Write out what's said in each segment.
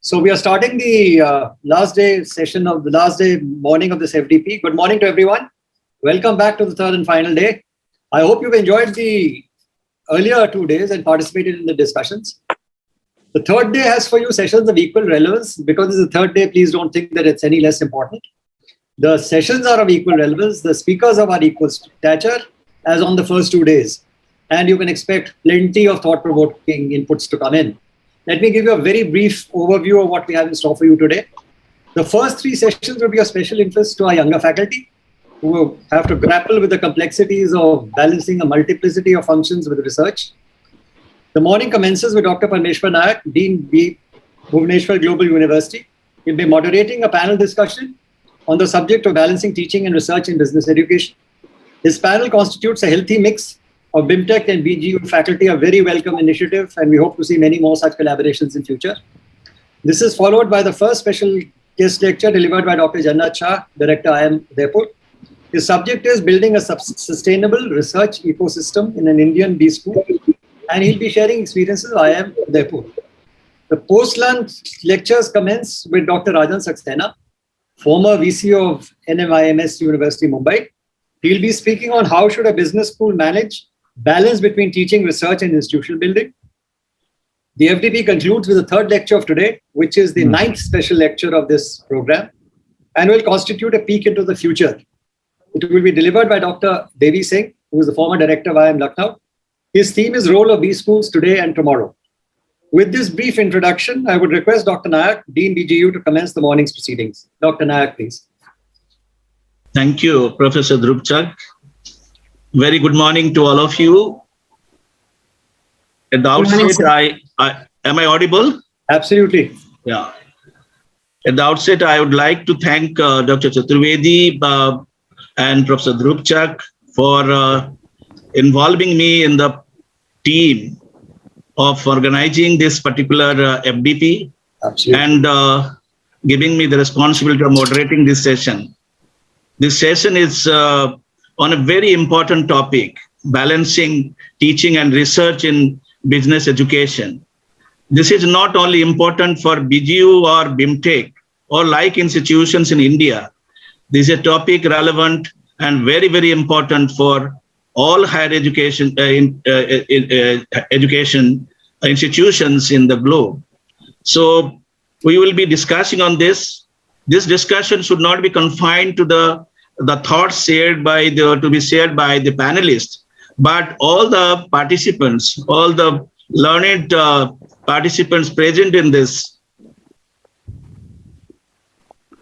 So we are starting the last day morning of this FDP. Good morning to everyone. Welcome back to the third and final day. I hope you've enjoyed the earlier 2 days and participated in the discussions. The third day has for you sessions of equal relevance. Because it's the third day, please don't think that it's any less important. The sessions are of equal relevance. The speakers are of equal stature as on the first 2 days. And you can expect plenty of thought-provoking inputs to come in. Let me give you a very brief overview of what we have in store for you today. The first 3 sessions will be of special interest to our younger faculty, who will have to grapple with the complexities of balancing a multiplicity of functions with research. The morning commences with Dr. Parmeshwar Nayak, Dean B. Bhubaneswar Global University. He'll be moderating a panel discussion on the subject of balancing teaching and research in business education. This panel constitutes a healthy mix of BIMTech and BGU faculty, a very welcome initiative, and we hope to see many more such collaborations in future. This is followed by the first special guest lecture delivered by Dr. Jannat Shah, Director IIM Udaipur. His subject is building a sustainable research ecosystem in an Indian B school, and he'll be sharing experiences of IIM Udaipur. The post-lunch lectures commence with Dr. Rajan Saxena, former VC of NMIMS University, Mumbai. He'll be speaking on how should a business school manage balance between teaching, research, and institutional building. The FDP concludes with the third lecture of today, which is the 9th special lecture of this program, and will constitute a peek into the future. It will be delivered by Dr. Devi Singh, who is the former director of IIM Lucknow. His theme is Role of B Schools Today and Tomorrow. With this brief introduction, I would request Dr. Nayak, Dean BGU, to commence the morning's proceedings. Dr. Nayak, please. Thank you, Professor Dhrupchak. Very good morning to all of you. At the outset, am I audible? Absolutely. Yeah. At the outset, I would like to thank Dr. Chaturvedi and Professor Dhrupchak for involving me in the team of organizing this particular FDP. Absolutely. And giving me the responsibility of moderating this session. This session is on a very important topic, balancing teaching and research in business education. This is not only important for BGU or BIMTech or like institutions in India. This is a topic relevant and very, very important for all higher education education institutions in the globe. So we will be discussing on this. This discussion should not be confined to the thoughts shared by to be shared by the panelists, but all the participants, all the learned participants present in this.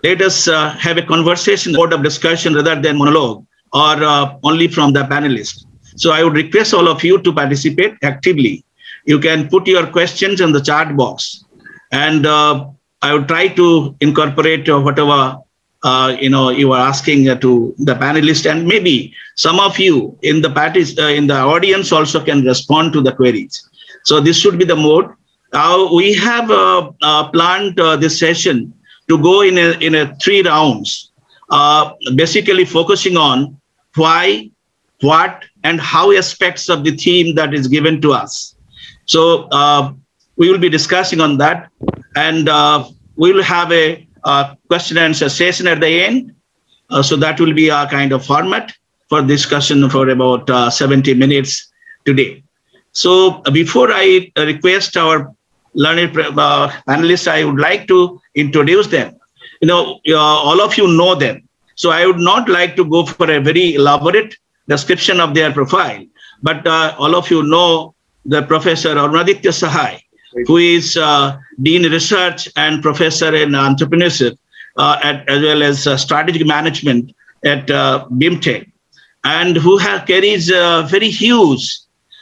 Let us have a conversation, mode of discussion rather than monologue or only from the panelists. So I would request all of you to participate actively. You can put your questions in the chat box, and I would try to incorporate whatever you are asking to the panelists, and maybe some of you in the audience also can respond to the queries. So this should be the mode. We have planned this session to go in a 3 rounds, basically focusing on why, what, and how aspects of the theme that is given to us. So we will be discussing on that, and we will have a question and answer session at the end. So that will be our kind of format for discussion for about 70 minutes today. So before I request our learned panelists, I would like to introduce them. All of you know them. So I would not like to go for a very elaborate description of their profile, but all of you know the Professor Arunaditya Sahai, who is Dean Research and Professor in Entrepreneurship, as well as Strategic Management at BIMTech, and who carries a very huge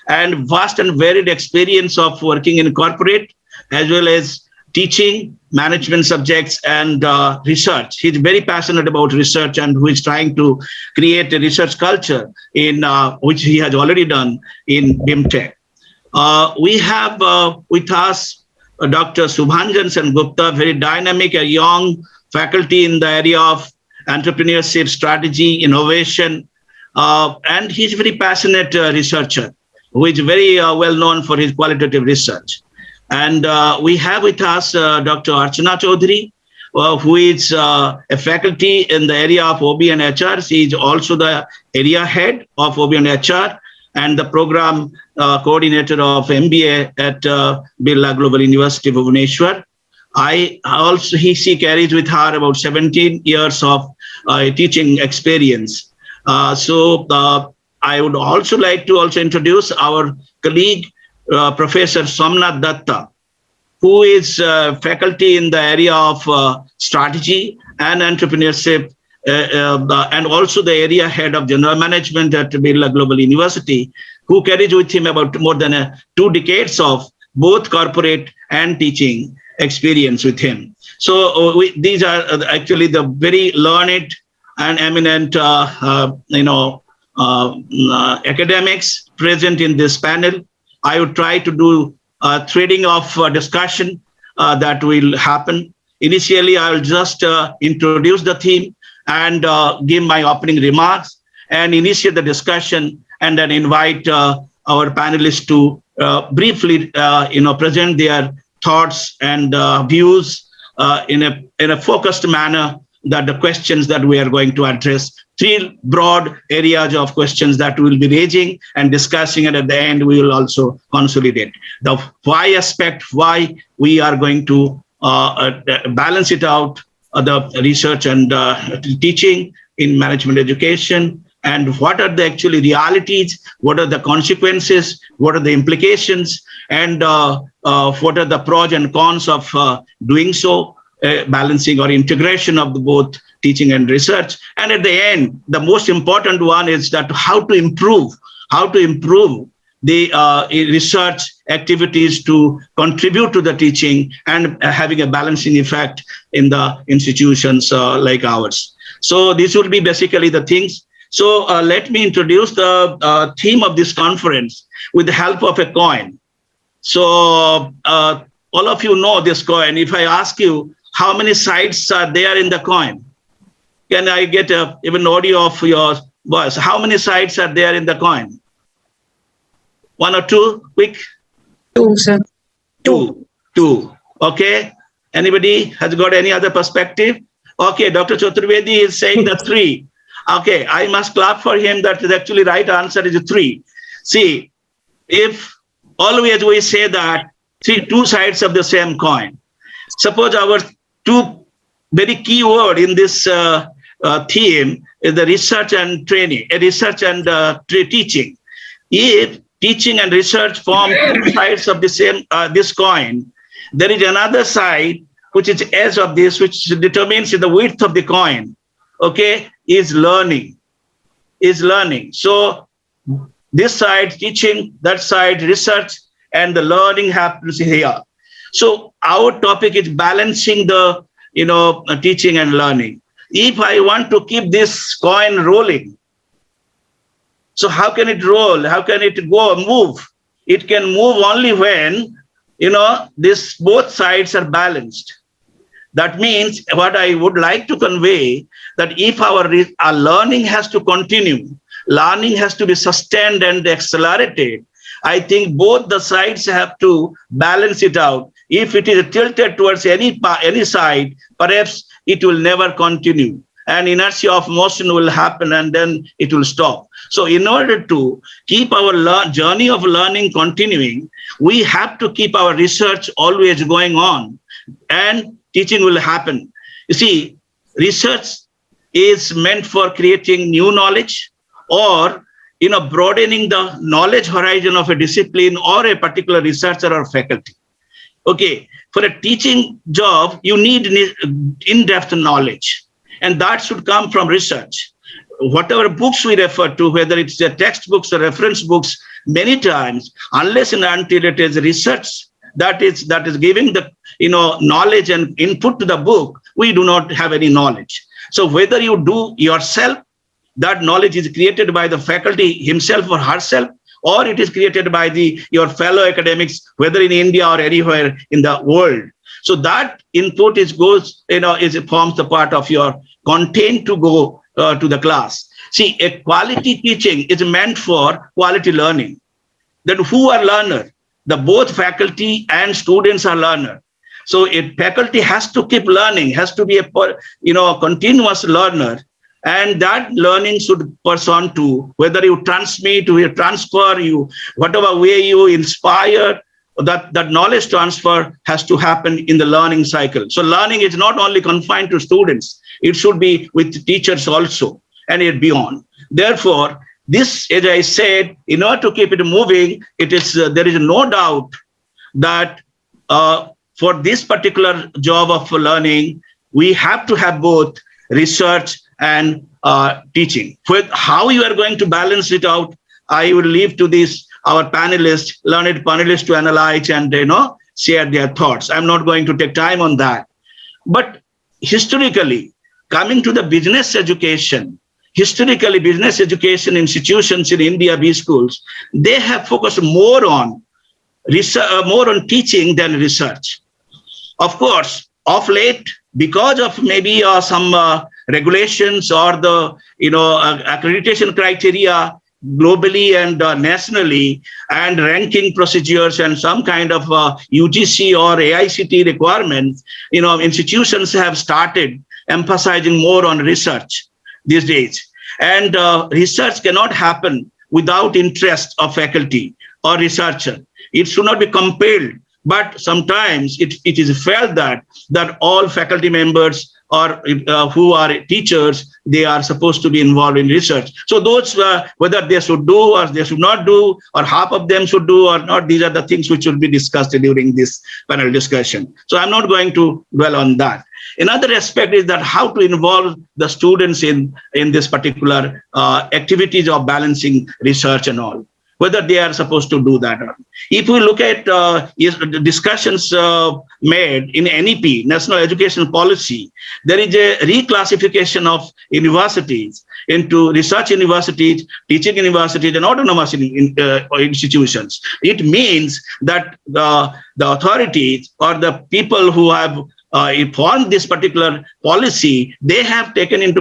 and vast and varied experience of working in corporate, as well as teaching management subjects and research. He's very passionate about research and who is trying to create a research culture in which he has already done in BIMTech. We have with us Dr. Subhanjan Sengupta, very dynamic, a young faculty in the area of entrepreneurship, strategy, innovation, and he's a very passionate researcher who is very well known for his qualitative research. And we have with us Dr. Archana Chaudhary, who is a faculty in the area of OB and HR. She is also the area head of OB and HR and the program coordinator of MBA at Birla Global University, Bhubaneswar. She carries with her about 17 years of teaching experience. So I would also like to introduce our colleague, Professor Somnath Datta, who is faculty in the area of strategy and entrepreneurship, and also the area head of general management at Birla Global University, who carries with him about more than 2 decades of both corporate and teaching experience with him. So these are actually the very learned and eminent, academics present in this panel. I would try to do a threading of discussion that will happen. Initially, I will just introduce the theme and give my opening remarks and initiate the discussion, and then invite our panelists to briefly, present their thoughts and views in a focused manner, that the questions that we are going to address, 3 broad areas of questions that we will be raising and discussing, and at the end we will also consolidate the why aspect, why we are going to balance it out, the research and teaching in management education, and what are the actually realities, what are the consequences, what are the implications, and what are the pros and cons of doing so, balancing or integration of the both teaching and research. And at the end, the most important one is that how to improve the research activities to contribute to the teaching and having a balancing effect in the institutions like ours. So this will be basically the things. So let me introduce the theme of this conference with the help of a coin. So all of you know this coin. If I ask you, how many sides are there in the coin? Can I get even audio of your voice? How many sides are there in the coin? 1 or 2, quick. 2, sir. 2. Okay. Anybody has got any other perspective? Okay, Dr. Chaturvedi is saying the 3. Okay, I must clap for him. That is actually right answer is 3. See, if always we say that 2 sides of the same coin. Suppose our 2 very key word in this theme is the research and training, research and teaching. If teaching and research form 2 sides of the same this coin, there is another side which is edge of this, which determines the width of the coin. Okay, is learning. So this side teaching, that side research, and the learning happens here. So our topic is balancing the teaching and learning. If I want to keep this coin rolling, so how can it roll? How can it move? It can move only when this both sides are balanced. That means what I would like to convey, that if our learning has to continue, learning has to be sustained and accelerated, I think both the sides have to balance it out. If it is tilted towards any side, perhaps it will never continue, and inertia of motion will happen, and then it will stop. So in order to keep our journey of learning continuing, we have to keep our research always going on, and teaching will happen. You see, research is meant for creating new knowledge, or broadening the knowledge horizon of a discipline or a particular researcher or faculty. Okay, for a teaching job, you need in-depth knowledge, and that should come from research. Whatever books we refer to, whether it's the textbooks or reference books, many times, unless and until it is research that is giving the knowledge and input to the book, we do not have any knowledge. So whether you do yourself, that knowledge is created by the faculty himself or herself, or it is created by your fellow academics, whether in India or anywhere in the world. So that input forms the part of your content to go to the class. See, a quality teaching is meant for quality learning. Then who are learners? the both faculty and students are learner. So faculty has to keep learning, has to be a continuous learner. And that learning should pass on to whether you transmit, you transfer, whatever way you inspire, that knowledge transfer has to happen in the learning cycle. So learning is not only confined to students, it should be with teachers also and it beyond. Therefore, this, as I said, in order to keep it moving, there is no doubt that for this particular job of learning, we have to have both research and teaching. How you are going to balance it out, I will leave to our panelists, learned panelists, to analyze and share their thoughts. I'm not going to take time on that. But historically, coming to the business education, business education institutions in India, B schools, they have focused more on research, more on teaching than research. Of course, of late, because of maybe some regulations or the accreditation criteria globally and nationally, and ranking procedures and some kind of UGC or AICTE requirements, institutions have started emphasizing more on research these days. And research cannot happen without interest of faculty or researcher. It should not be compelled, but sometimes it is felt that all faculty members or who are teachers, they are supposed to be involved in research. So those, whether they should do or they should not do, or half of them should do or not, these are the things which will be discussed during this panel discussion. So I'm not going to dwell on that. Another aspect is that how to involve the students in this particular activities of balancing research and all, whether they are supposed to do that or not. If we look at discussions made in NEP, National Education Policy, there is a reclassification of universities into research universities, teaching universities, and autonomous institutions. It means that the authorities or the people who have formed this particular policy, they have taken into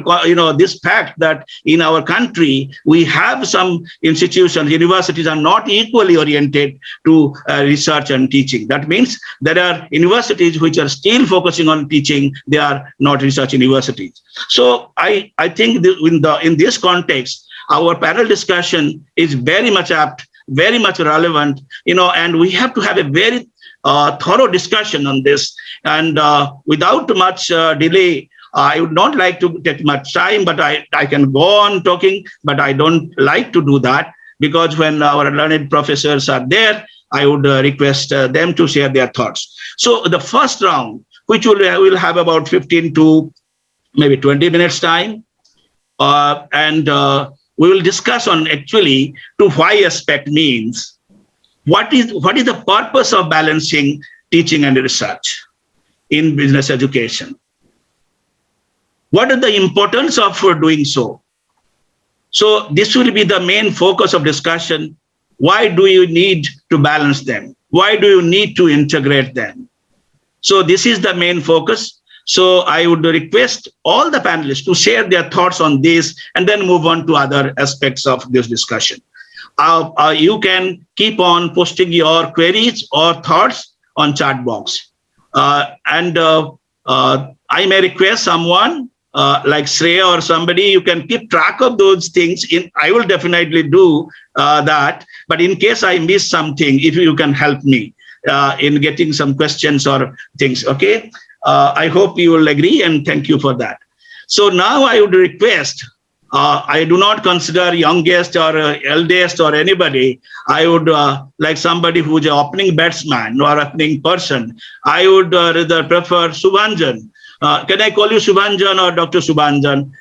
this fact that in our country we have some institutions, universities are not equally oriented to research and teaching. That means there are universities which are still focusing on teaching, they are not research universities. So I think in this context, our panel discussion is very much apt, very much relevant, and we have to have a very thorough discussion on this. And without much delay, I would not like to take much time, but I can go on talking, but I don't like to do that, because when our learned professors are there, I would request them to share their thoughts. So the first round, which will have about 15 to maybe 20 minutes time, and we will discuss on actually to why aspect means. What is the purpose of balancing teaching and research in business education? What is the importance of doing so? So this will be the main focus of discussion. Why do you need to balance them? Why do you need to integrate them? So this is the main focus. So I would request all the panelists to share their thoughts on this and then move on to other aspects of this discussion. You can keep on posting your queries or thoughts on chat box. And I may request someone like Shreya or somebody, you can keep track of those things. I will definitely do that. But in case I miss something, if you can help me in getting some questions or things, okay? I hope you will agree, and thank you for that. So now I would request, I do not consider youngest or eldest or anybody. I would like somebody who is an opening batsman or opening person. I would rather prefer Subhanjan. Can I call you Subhanjan or Dr. Subhanjan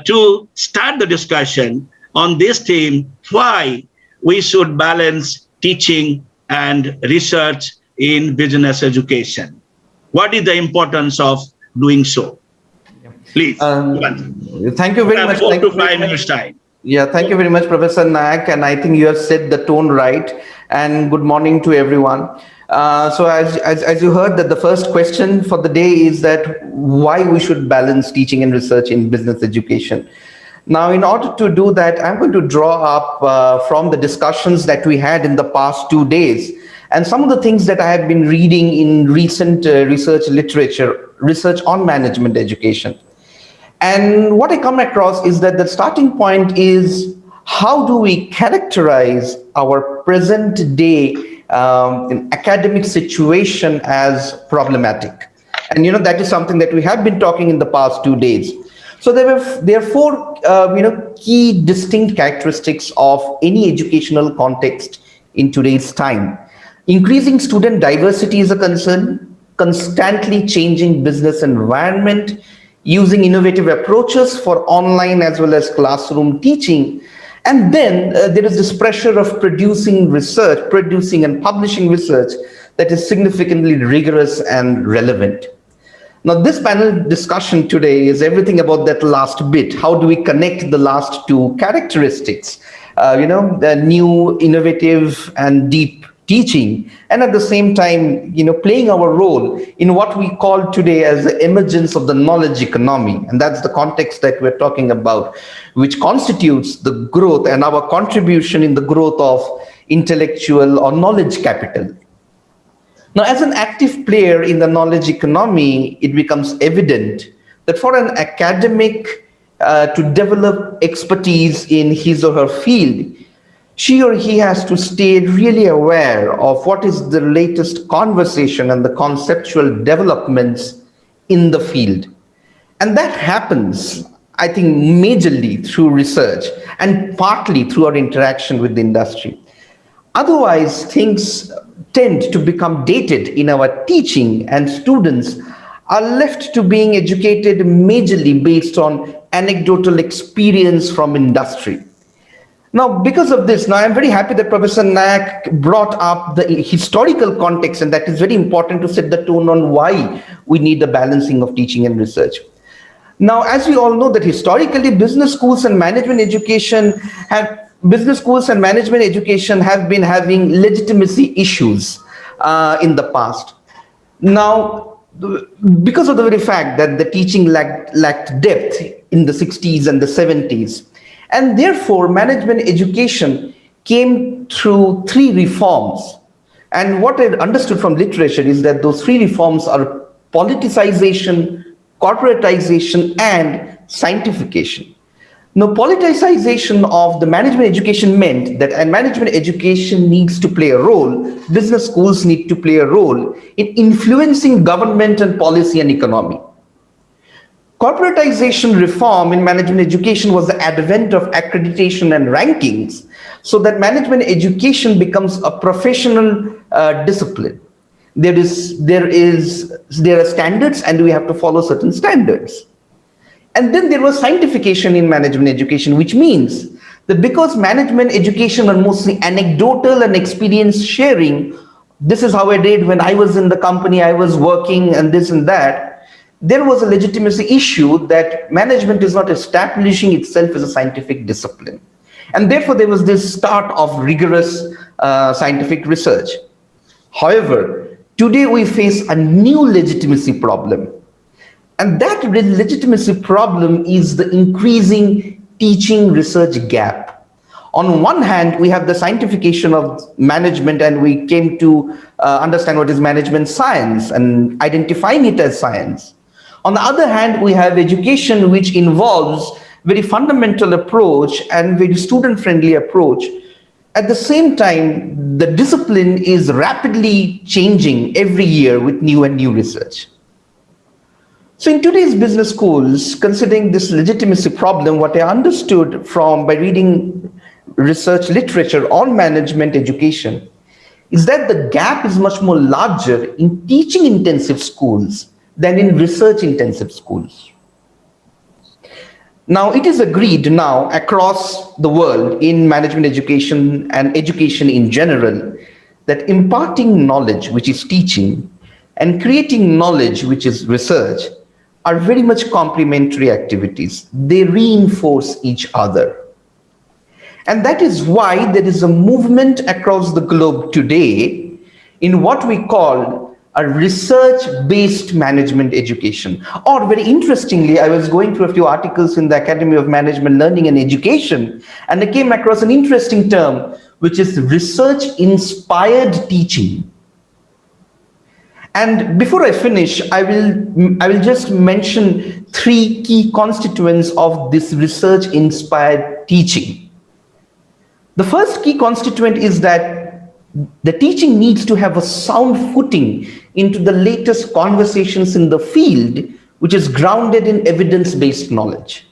to start the discussion on this theme, why we should balance teaching and research in business education? What is the importance of doing so? Please. Thank you very much. 4 to 5 minutes time. Yeah, thank you very much, Professor Nayak. And I think you have set the tone right. And good morning to everyone. So as you heard, that the first question for the day is that why we should balance teaching and research in business education. Now, in order to do that, I'm going to draw up from the discussions that we had in the past 2 days. And some of the things that I have been reading in recent research literature, research on management education. And what I come across is that the starting point is, how do we characterize our present day academic situation as problematic? And that is something that we have been talking in the past 2 days. So there are four key distinct characteristics of any educational context in today's time. Increasing student diversity is a concern, constantly changing business environment, using innovative approaches for online as well as classroom teaching. And then there is this pressure of producing and publishing research that is significantly rigorous and relevant. Now, this panel discussion today is everything about that last bit. How do we connect the last two characteristics? The new, innovative, and deep teaching, and at the same time, playing our role in what we call today as the emergence of the knowledge economy. And that's the context that we're talking about, which constitutes the growth and our contribution in the growth of intellectual or knowledge capital. Now, as an active player in the knowledge economy, it becomes evident that for an academic to develop expertise in his or her field, she or he has to stay really aware of what is the latest conversation and the conceptual developments in the field. And that happens, I think, majorly through research and partly through our interaction with the industry. Otherwise, things tend to become dated in our teaching, and students are left to being educated majorly based on anecdotal experience from industry. Now, because of this, I'm very happy that Professor Nayak brought up the historical context, and that is very important to set the tone on why we need the balancing of teaching and research. Now, as we all know, that historically business schools and management education have been having legitimacy issues in the past. Now, because of the very fact that the teaching lacked depth in the 60s and the 70s, and therefore management education came through three reforms. And what I understood from literature is that those three reforms are politicization, corporatization, and scientification. Now, politicization of the management education meant that management education needs to play a role, business schools need to play a role in influencing government and policy and economy. Corporatization reform in management education was the advent of accreditation and rankings, so that management education becomes a professional discipline. There are standards, and we have to follow certain standards. And then there was scientification in management education, which means that because management education are mostly anecdotal and experience sharing, this is how I did when I was in the company, I was working, and this and that, there was a legitimacy issue that management is not establishing itself as a scientific discipline. And therefore, there was this start of rigorous scientific research. However, today we face a new legitimacy problem. And that legitimacy problem is the increasing teaching research gap. On one hand, we have the scientification of management, and we came to understand what is management science and identifying it as science. On the other hand, we have education which involves very fundamental approach and very student-friendly approach. At the same time, the discipline is rapidly changing every year with new and new research. So in today's business schools, considering this legitimacy problem, what I understood by reading research literature on management education is that the gap is much more larger in teaching-intensive schools than in research-intensive schools. Now, it is agreed now across the world in management education and education in general that imparting knowledge, which is teaching, and creating knowledge, which is research, are very much complementary activities. They reinforce each other. And that is why there is a movement across the globe today in what we call a research-based management education. Or very interestingly, I was going through a few articles in the Academy of Management Learning and Education, and I came across an interesting term, which is research-inspired teaching. And before I finish, I will just mention 3 key constituents of this research-inspired teaching. The first key constituent is that the teaching needs to have a sound footing into the latest conversations in the field, which is grounded in evidence-based knowledge.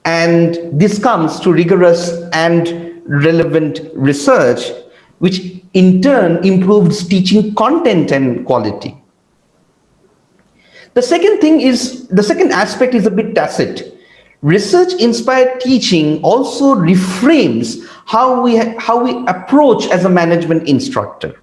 And this comes through rigorous and relevant research, which in turn improves teaching content and quality. The second aspect is a bit tacit. Research-inspired teaching also reframes how we approach as a management instructor.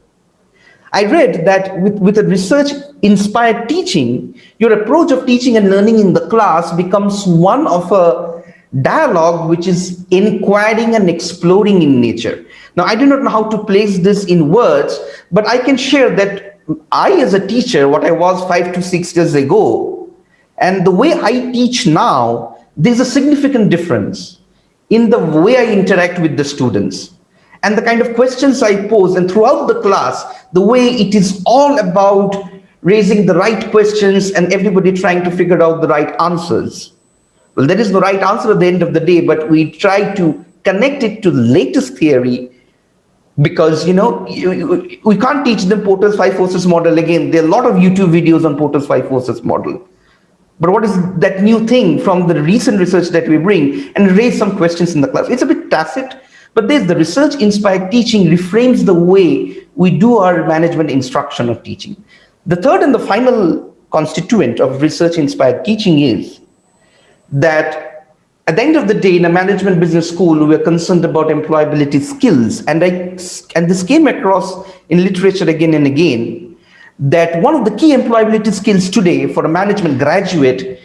I read that with a research-inspired teaching, your approach of teaching and learning in the class becomes one of a dialogue which is inquiring and exploring in nature. Now, I do not know how to place this in words, but I can share that I, as a teacher, what I was 5 to 6 years ago, and the way I teach now, there's a significant difference in the way I interact with the students and the kind of questions I pose, and throughout the class, the way it is all about raising the right questions and everybody trying to figure out the right answers. Well, there is no right answer at the end of the day, but we try to connect it to the latest theory, because we can't teach them Porter's 5 forces model again. There are a lot of YouTube videos on Porter's 5 forces model. But what is that new thing from the recent research that we bring, and raise some questions in the class? It's a bit tacit, but there's the research-inspired teaching reframes the way we do our management instruction of teaching. The third and the final constituent of research-inspired teaching is that at the end of the day, in a management business school, we are concerned about employability skills. And this came across in literature again and again, that one of the key employability skills today for a management graduate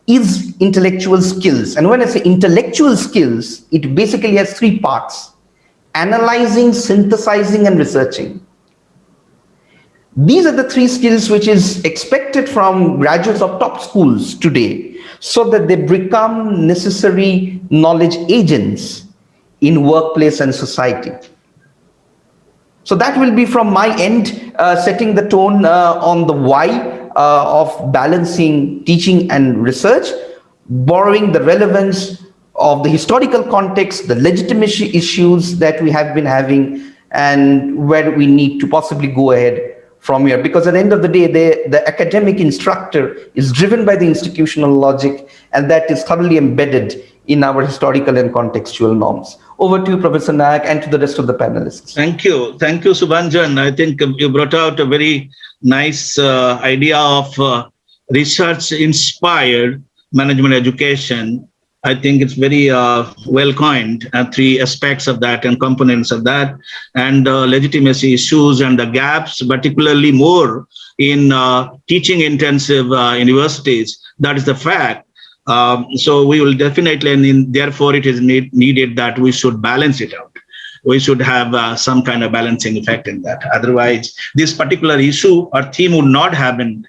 is intellectual skills. And when I say intellectual skills, it basically has 3 parts: analyzing, synthesizing, and researching. These are the 3 skills which is expected from graduates of top schools today, so that they become necessary knowledge agents in workplace and society. So that will be from my end, setting the tone on the why of balancing teaching and research, borrowing the relevance of the historical context, the legitimacy issues that we have been having, and where we need to possibly go ahead from here. Because at the end of the day, the academic instructor is driven by the institutional logic, and that is thoroughly embedded in our historical and contextual norms. Over to you, Professor Nayak, and to the rest of the panelists. Thank you, Subhanjan. I think you brought out a very nice idea of research-inspired management education. I think it's very well coined, 3 aspects of that and components of that, and legitimacy issues and the gaps, particularly more in teaching intensive universities. That is the fact. So we will definitely, and therefore it is needed that we should balance it out. We should have some kind of balancing effect in that. Otherwise, this particular issue or theme would not have been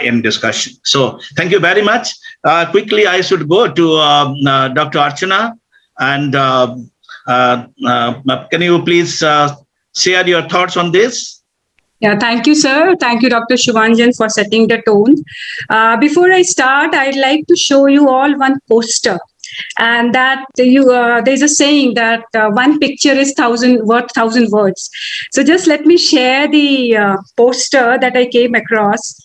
in discussion. So thank you very much. Quickly, I should go to Dr. Archana, and can you please share your thoughts on this? Yeah, thank you, sir. Thank you, Dr. Subhanjan, for setting the tone. Before I start, I'd like to show you all one poster. And that there's a saying that one picture is worth 1,000 words. So just let me share the poster that I came across.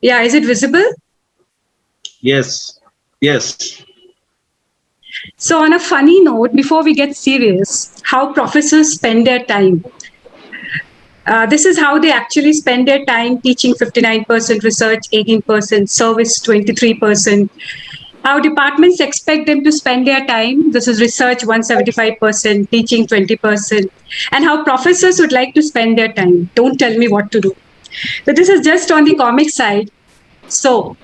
Yeah, is it visible? Yes. So on a funny note, before we get serious, how professors spend their time. This is how they actually spend their time: teaching 59%, research 18%, service 23%. How departments expect them to spend their time. This is research 175%, teaching 20%. And how professors would like to spend their time. Don't tell me what to do. So this is just on the comic side. So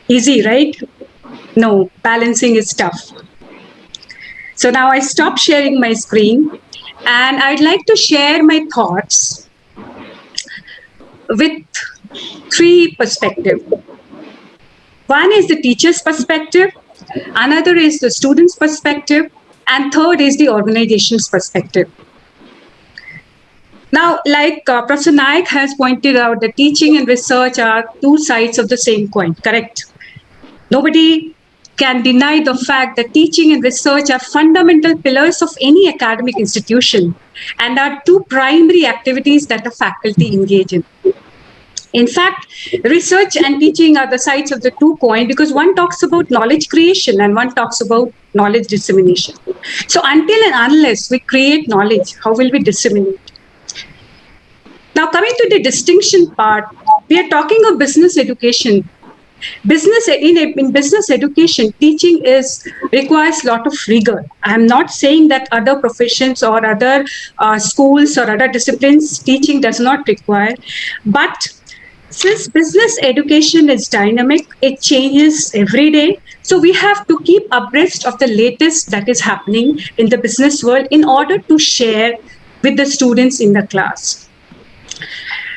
easy, right? No, balancing is tough. So now I stop sharing my screen, and I'd like to share my thoughts with three perspectives. One is the teacher's perspective, another is the student's perspective, and third is the organization's perspective. Now, like Professor Naik has pointed out, the teaching and research are two sides of the same coin, correct? Nobody can deny the fact that teaching and research are fundamental pillars of any academic institution and are two primary activities that the faculty engage in. In fact, research and teaching are the sides of the two coin because one talks about knowledge creation and one talks about knowledge dissemination. So until and unless we create knowledge, how will we disseminate? Now, coming to the distinction part, we are talking of business education. In business education, teaching requires a lot of rigor. I'm not saying that other professions or other schools or other disciplines teaching does not require, but since business education is dynamic, it changes every day. So we have to keep abreast of the latest that is happening in the business world in order to share with the students in the class.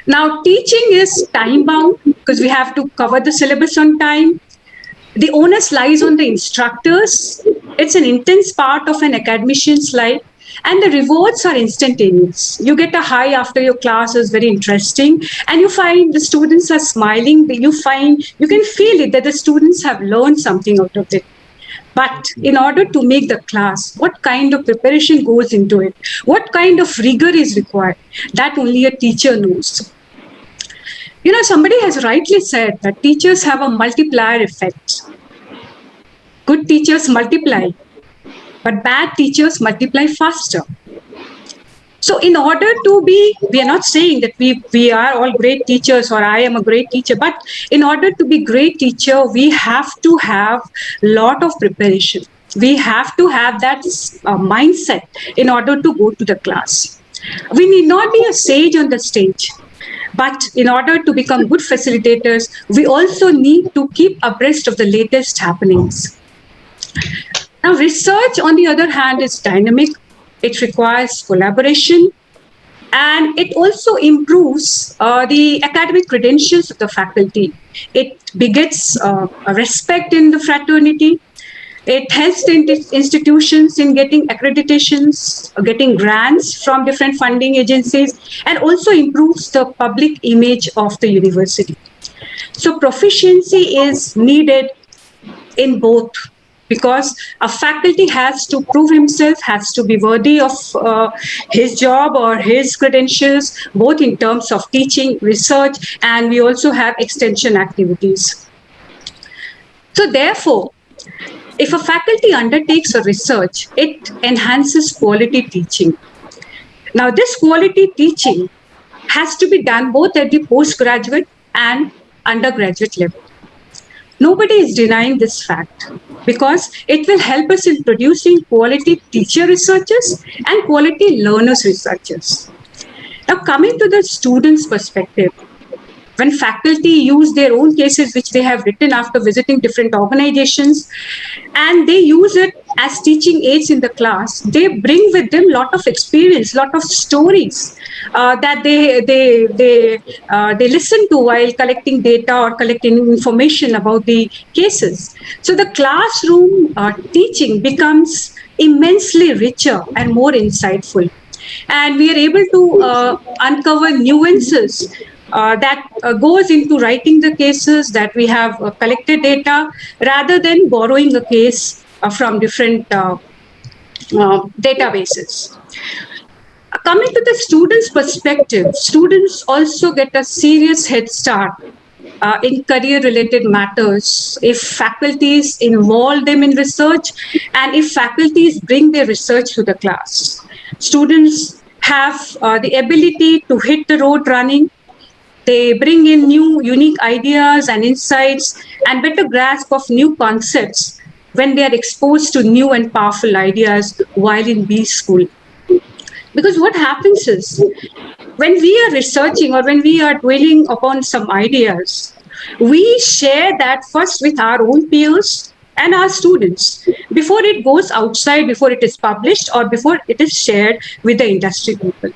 Now, teaching is time-bound because we have to cover the syllabus on time. The onus lies on the instructors. It's an intense part of an academician's life, and the rewards are instantaneous. You get a high after your class is very interesting, and you find the students are smiling. You can feel it that the students have learned something out of it. But in order to make the class, what kind of preparation goes into it? What kind of rigor is required? That only a teacher knows. You know, somebody has rightly said that teachers have a multiplier effect. Good teachers multiply, but bad teachers multiply faster. So in order to we are not saying that we are all great teachers or I am a great teacher, but in order to be great teacher, we have to have a lot of preparation. We have to have that mindset in order to go to the class. We need not be a sage on the stage, but in order to become good facilitators, we also need to keep abreast of the latest happenings. Now, research, on the other hand, is dynamic. It requires collaboration, and it also improves the academic credentials of the faculty. It begets a respect in the fraternity. It helps the institutions in getting accreditations, getting grants from different funding agencies, and also improves the public image of the university. So proficiency is needed in both, because a faculty has to prove himself, has to be worthy of his job or his credentials, both in terms of teaching, research, and we also have extension activities. So therefore, if a faculty undertakes a research, it enhances quality teaching. Now, this quality teaching has to be done both at the postgraduate and undergraduate level. Nobody is denying this fact because it will help us in producing quality teacher researchers and quality learners researchers. Now, coming to the student's perspective, when faculty use their own cases which they have written after visiting different organizations, and they use it as teaching aids in the class, they bring with them a lot of experience, lot of stories that they listen to while collecting data or collecting information about the cases. So the classroom teaching becomes immensely richer and more insightful. And we are able to uncover nuances that goes into writing the cases, that we have collected data, rather than borrowing a case from different databases. Coming to the students' perspective, students also get a serious head start in career-related matters if faculties involve them in research and if faculties bring their research to the class. Students have the ability to hit the road running. They bring in new, unique ideas and insights and better grasp of new concepts when they are exposed to new and powerful ideas while in B school. Because what happens is, when we are researching or when we are dwelling upon some ideas, we share that first with our own peers and our students, before it goes outside, before it is published, or before it is shared with the industry people.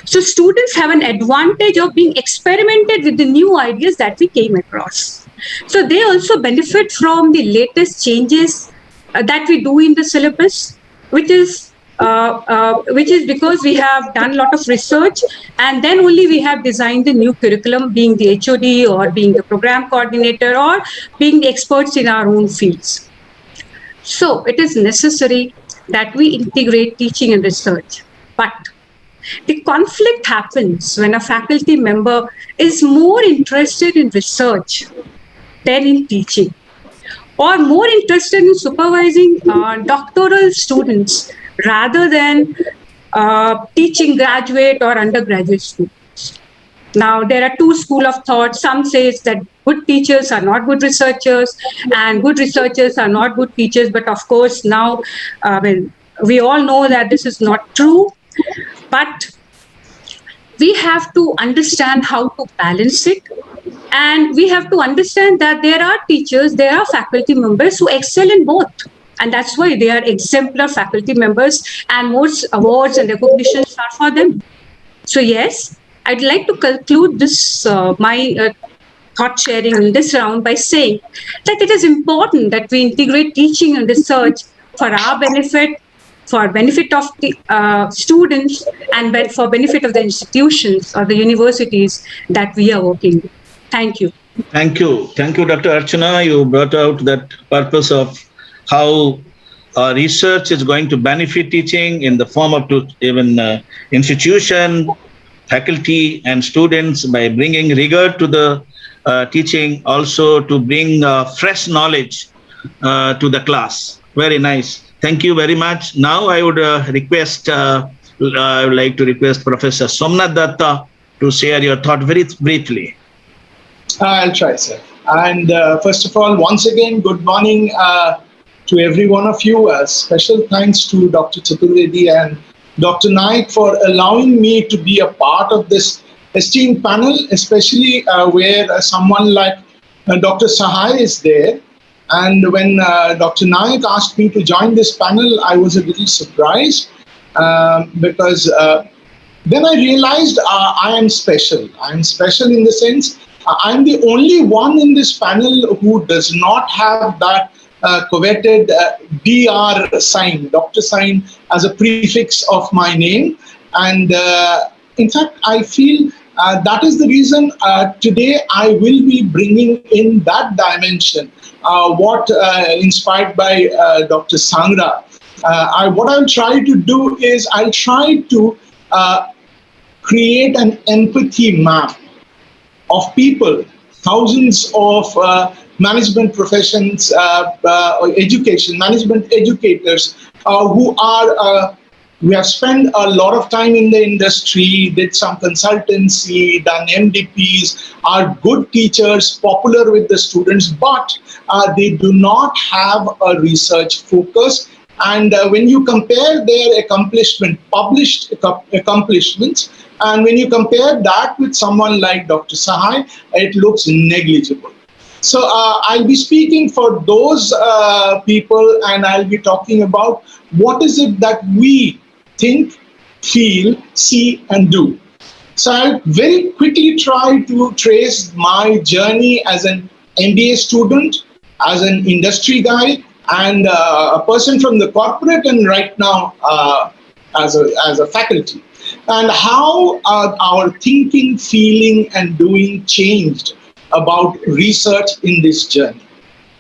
So students have an advantage of being experimented with the new ideas that we came across. So they also benefit from the latest changes that we do in the syllabus, which is because we have done a lot of research, and then only we have designed the new curriculum, being the HOD or being the program coordinator or being the experts in our own fields. So it is necessary that we integrate teaching and research. But the conflict happens when a faculty member is more interested in research than in teaching, or more interested in supervising doctoral students rather than teaching graduate or undergraduate students. Now, there are two schools of thought. Some says that good teachers are not good researchers and good researchers are not good teachers. But of course, now we all know that this is not true. But we have to understand how to balance it. And we have to understand that there are teachers, there are faculty members who excel in both. And that's why they are exemplar faculty members, and most awards and recognitions are for them. So yes, I'd like to conclude this, my thought sharing in this round by saying that it is important that we integrate teaching and research for our benefit, for benefit of the students, and for benefit of the institutions or the universities that we are working with. Thank you. Thank you. Thank you, Dr. Archana. You brought out that purpose of how research is going to benefit teaching in the form of even institution, faculty, and students by bringing rigor to the teaching, also to bring fresh knowledge to the class. Very nice. Thank you very much. Now I would I would like to request Professor Somnath Datta to share your thought very briefly. I'll try, sir. And first of all, once again, good morning to every one of you. Special thanks to Dr. Chaturvedi and Dr. Naik for allowing me to be a part of this esteemed panel, especially where someone like Dr. Sahai is there. And when Dr. Naik asked me to join this panel, I was a little surprised because then I realized I am special. I am special in the sense I'm the only one in this panel who does not have that coveted DR sign, doctor sign, as a prefix of my name. And in fact, I feel that is the reason today I will be bringing in that dimension, what inspired by Dr. Sangra. What I'll try to do is I'll try to create an empathy map of people, thousands of management professions, management educators who are, we have spent a lot of time in the industry, did some consultancy, done MDPs, are good teachers, popular with the students, but they do not have a research focus. And when you compare their published accomplishments, and when you compare that with someone like Dr. Sahai, it looks negligible. So I'll be speaking for those people, and I'll be talking about what is it that we think, feel, see, and do. So I'll very quickly try to trace my journey as an MBA student, as an industry guy, and a person from the corporate, and right now as a faculty, and how our thinking, feeling, and doing changed about research in this journey.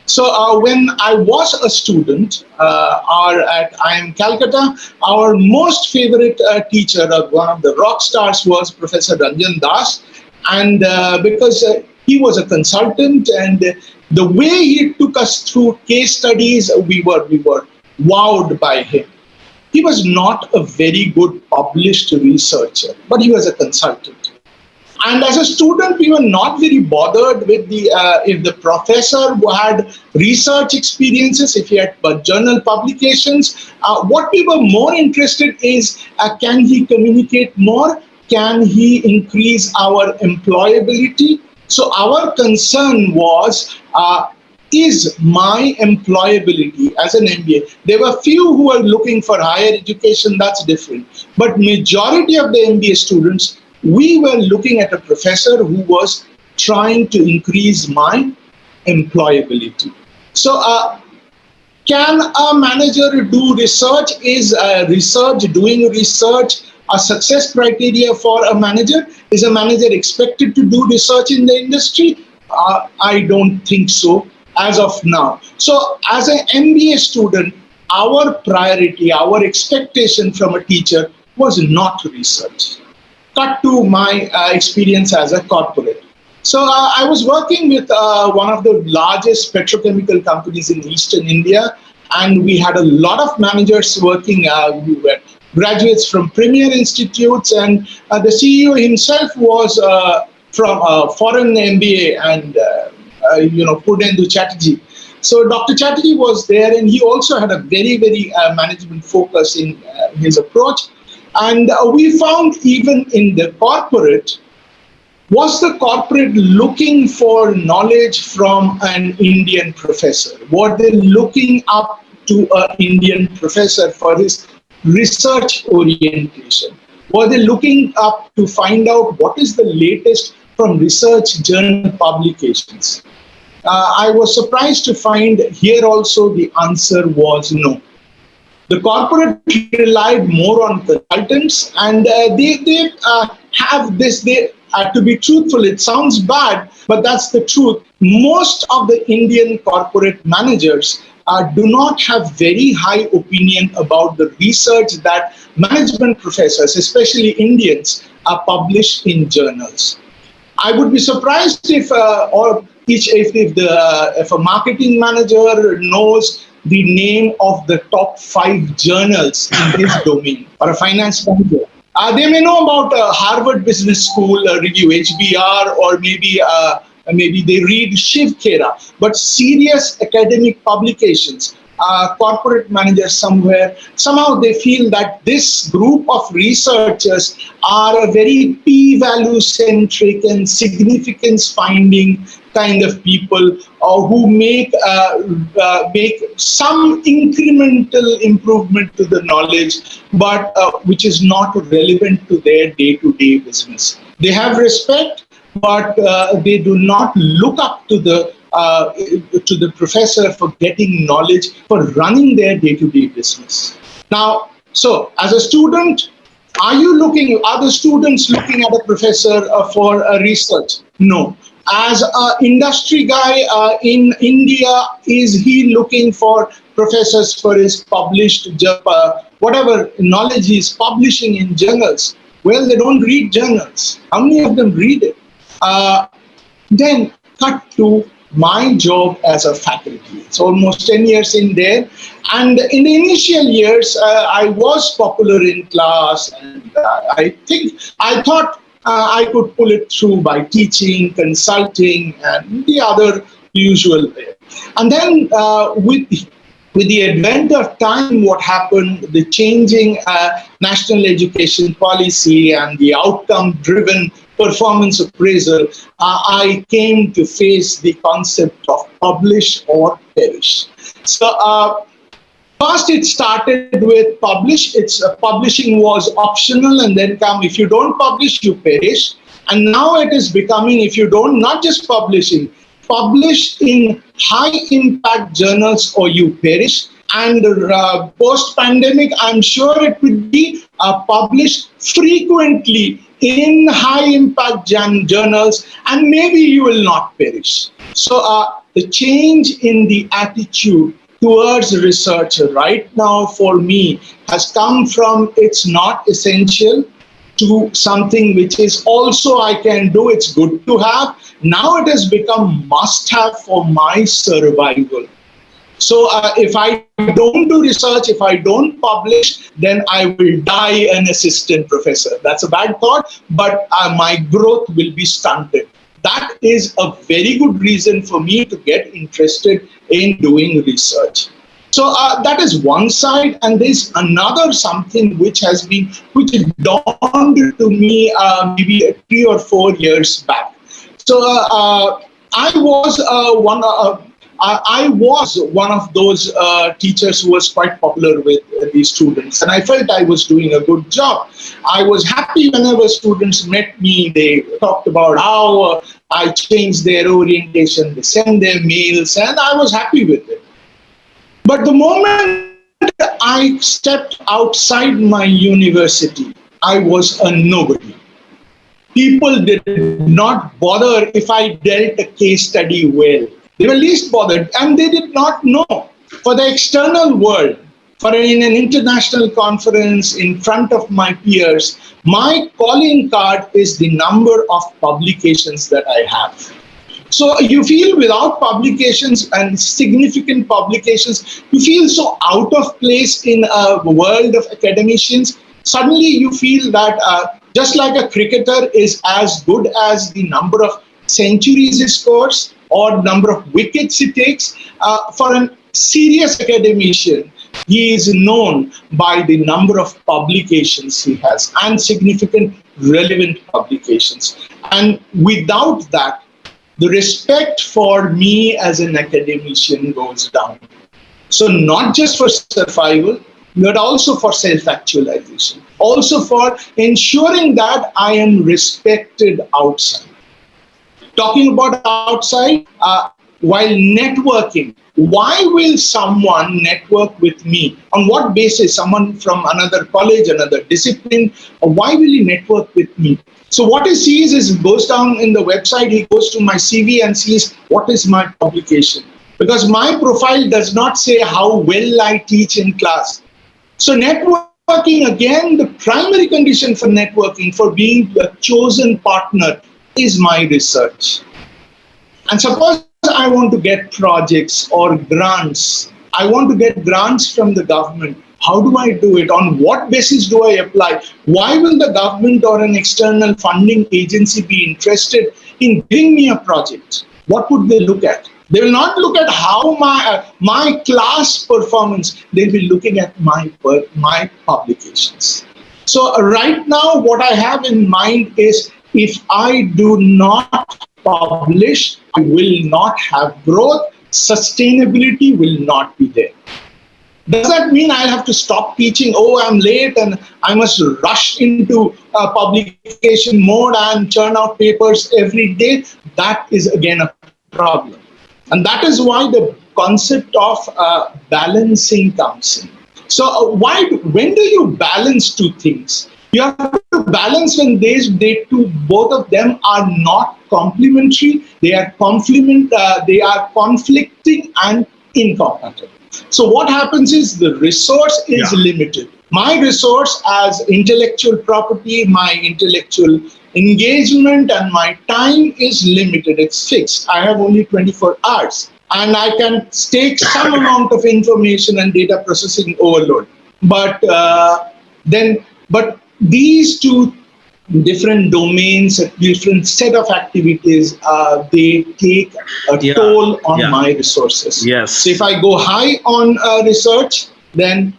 So when I was a student at IIM Calcutta, our most favorite teacher, one of the rock stars, was Professor Ranjan Das, and because he was a consultant, and the way he took us through case studies, we were wowed by him. He was not a very good published researcher, but he was a consultant. And as a student, we were not very bothered with if the professor had research experiences, if he had journal publications. What we were more interested is, can he communicate more? Can he increase our employability? So our concern was, is my employability as an MBA? There were few who were looking for higher education, that's different. But majority of the MBA students, we were looking at a professor who was trying to increase my employability. So can a manager do research? Is doing research a success criteria for a manager? Is a manager expected to do research in the industry? I don't think so as of now. So as an MBA student, our priority, our expectation from a teacher was not research. Cut to my experience as a corporate. So I was working with one of the largest petrochemical companies in Eastern India, and we had a lot of managers working. We were graduates from premier institutes, and the CEO himself was from a foreign MBA, and Purnendu Chatterjee. So Dr. Chatterjee was there, and he also had a very, very management focus in his approach. And we found even in the corporate, was the corporate looking for knowledge from an Indian professor? Were they looking up to an Indian professor for his research orientation? Were they looking up to find out what is the latest from research journal publications? I was surprised to find here also the answer was no. The corporate relied more on consultants, and they have this. To be truthful, it sounds bad, but that's the truth. Most of the Indian corporate managers do not have very high opinion about the research that management professors, especially Indians, publish in journals. I would be surprised if a marketing manager knows the name of the top 5 journals in his domain, or a finance manager. They may know about Harvard Business School review, HBR, or maybe they read Shiv Khera, but serious academic publications, corporate managers somehow they feel that this group of researchers are a very p-value centric and significance finding kind of people who make some incremental improvement to the knowledge, but which is not relevant to their day-to-day business. They have respect, but they do not look up to the professor for getting knowledge, for running their day-to-day business. Now, so as a student, are the students looking at a professor for research? No. As an industry guy in India, is he looking for professors for his published, whatever knowledge he's publishing in journals? Well, they don't read journals. How many of them read it? Then cut to my job as a faculty. It's almost 10 years in there. And in the initial years, I was popular in class. And I thought I could pull it through by teaching, consulting, and the other usual way. And then with the advent of time, what happened, the changing national education policy and the outcome-driven performance appraisal, I came to face the concept of publish or perish. So first it started with publish. Publishing was optional, and then if you don't publish, you perish. And now it is becoming, if you don't, not just publishing, publish in high impact journals or you perish. And post-pandemic, I'm sure it would be published frequently in high-impact journals, and maybe you will not perish. So the change in the attitude towards research right now for me has come from it's not essential to something which is also I can do, it's good to have. Now it has become must-have for my survival. So if I don't do research, if I don't publish, then I will die an assistant professor. That's a bad thought, but my growth will be stunted. That is a very good reason for me to get interested in doing research. So that is one side, and there's another something which dawned to me maybe 3 or 4 years back. So I was I was one of those teachers who was quite popular with the students, and I felt I was doing a good job. I was happy whenever students met me. They talked about how I changed their orientation, they sent their mails, and I was happy with it. But the moment I stepped outside my university, I was a nobody. People did not bother if I dealt a case study well. They were least bothered, and they did not know. For the external world, in an international conference in front of my peers, my calling card is the number of publications that I have. So you feel without publications and significant publications, you feel so out of place in a world of academicians. Suddenly you feel that just like a cricketer is as good as the number of centuries he scores or number of wickets he takes, for a serious academician, he is known by the number of publications he has and significant relevant publications. And without that, the respect for me as an academician goes down. So not just for survival, but also for self-actualization, also for ensuring that I am respected outside. Talking about outside, while networking, why will someone network with me? On what basis? Someone from another college, another discipline, why will he network with me? So what he sees is, goes down in the website, he goes to my CV and sees what is my publication. Because my profile does not say how well I teach in class. So networking, again, the primary condition for networking, for being a chosen partner, is my research. And suppose I want to get projects or grants. I want to get grants from the government. How do I do it? On what basis do I apply? Why will the government or an external funding agency be interested in giving me a project? What would they look at? They will not look at how my class performance. They'll be looking at my publications. So right now, what I have in mind is, if I do not publish, I will not have growth. Sustainability will not be there. Does that mean I have to stop teaching? Oh, I'm late and I must rush into publication mode and churn out papers every day? That is again a problem. And that is why the concept of balancing comes in. So when do you balance two things? You have to balance when both of them are not complementary, they are conflicting and incompatible. So what happens is, the resource is limited. My resource as intellectual property, my intellectual engagement and my time is limited, it's fixed. I have only 24 hours and I can take some amount of information and data processing overload. But these two different domains, a different set of activities, they take a toll on my resources. Yes. So if I go high on research, then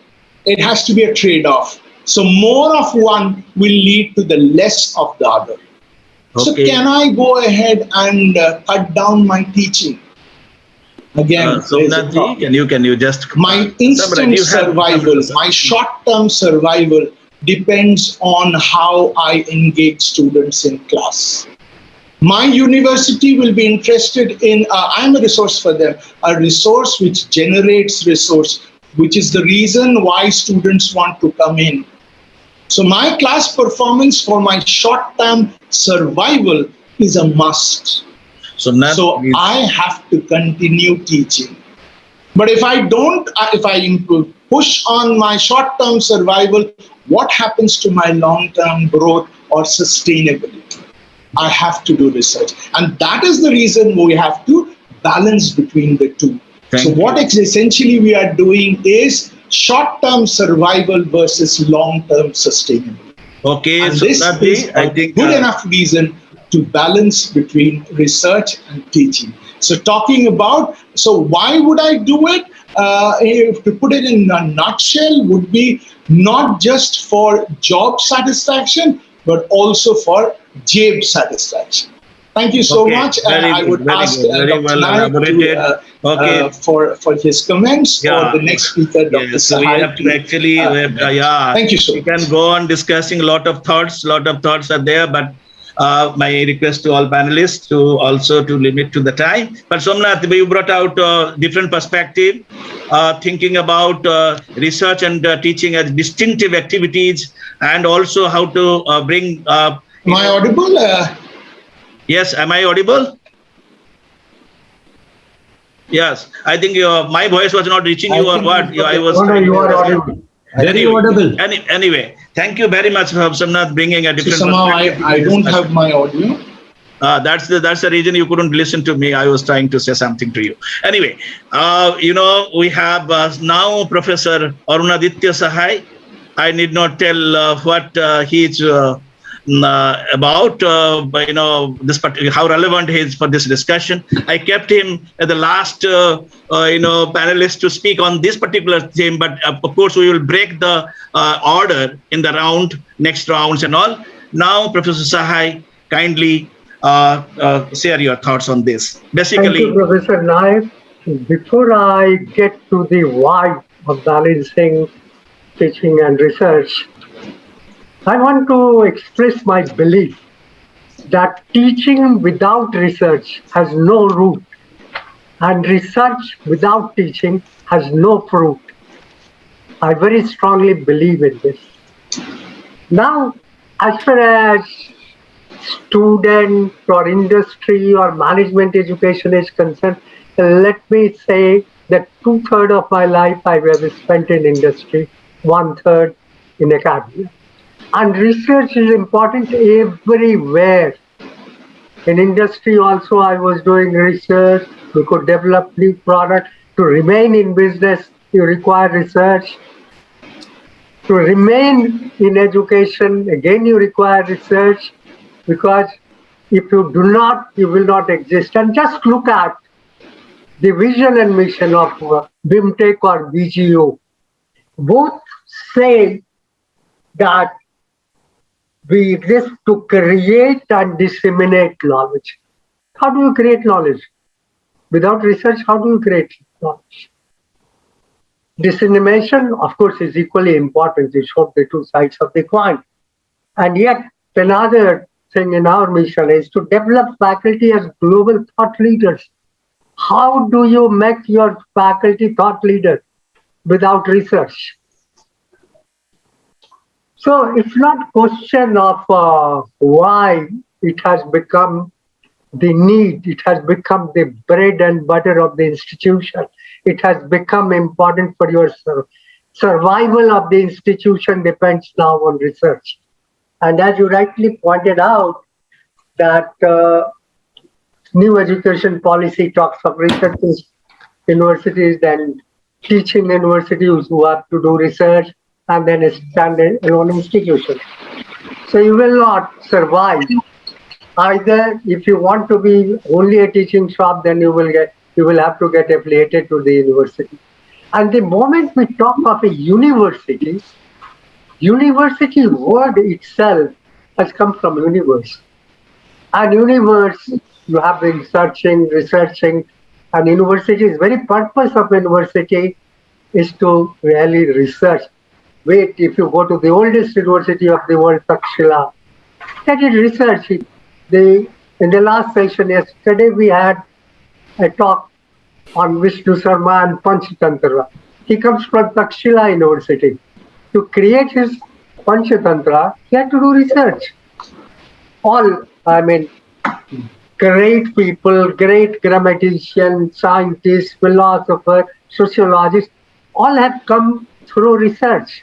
it has to be a trade-off. So more of one will lead to the less of the other. Okay. So can I go ahead and cut down my teaching? Again, Somnathji, can you just... My instant survival, my short-term survival depends on how I engage students in class. My university will be interested in, I'm a resource for them, a resource which generates resource, which is the reason why students want to come in. So my class performance for my short-term survival is a must. So I have to continue teaching. But if I don't, if I push on my short-term survival, what happens to my long-term growth or sustainability? I have to do research. And that is the reason we have to balance between the two. What essentially we are doing is short-term survival versus long-term sustainability. Okay, and this is a good enough reason to balance between research and teaching. So talking about, so why would I do it? To put it in a nutshell, would be not just for job satisfaction, but also for jabe satisfaction. Thank you so Okay, much. And very I good, would very ask good, very Dr. well Naik elaborated. Okay. for his comments, or Yeah. the next speaker, Dr. Yes, so we Sahai. have to actually, yeah. Thank you so We much. can go on discussing a lot of thoughts. Are there, but my request to all panelists to also to limit to the time. But Somnath, you brought out different perspective, thinking about research and teaching as distinctive activities, and also how to bring. Am I audible? Yes, am I audible? Yes, I think my voice was not reaching you, or what? I was. No, you are audible. Very audible. Anyway, thank you very much, Somnath, bringing a So different somehow perspective. I don't have my audio. That's the reason you couldn't listen to me. I was trying to say something to you. Anyway, we have now Professor Arunaditya Sahai. I need not tell what he's about, this how relevant he is for this discussion. I kept him at the last, panelist to speak on this particular theme, but of course we will break the order in the next rounds and all. Now, Professor Sahai, kindly share your thoughts on this. Basically, Thank you, Professor Naik. Before I get to the why of balancing teaching and research, I want to express my belief that teaching without research has no root, and research without teaching has no fruit. I very strongly believe in this. Now, as far as student or industry or management education is concerned, let me say that 2/3 of my life I have spent in industry, 1/3 in academia. And research is important everywhere. In industry also I was doing research. We could develop new product. To remain in business, you require research. To remain in education, again you require research, because if you do not, you will not exist. And just look at the vision and mission of BIMTech or BGO. Both say that we exist to create and disseminate knowledge. How do you create knowledge? Without research, how do you create knowledge? Dissemination, of course, is equally important. It shows the two sides of the coin. And yet, another thing in our mission is to develop faculty as global thought leaders. How do you make your faculty thought leader without research? So it's not question of why it has become the need. It has become the bread and butter of the institution. It has become important for your survival of the institution depends now on research. And as you rightly pointed out, that new education policy talks of research universities and teaching universities who have to do research, and then a standalone institution. So you will not survive. Either if you want to be only a teaching shop, then you will have to get affiliated to the university. And the moment we talk of a university word itself has come from universe. And universe, you have been researching, and university's very purpose of university is to really research. Wait, if you go to the oldest university of the world, Takshila, that is research. In the last session yesterday, we had a talk on Vishnu Sarma and Panchatantra. He comes from Takshila University. To create his Panchatantra, he had to do research. Great people, great grammaticians, scientists, philosophers, sociologists, all have come through research.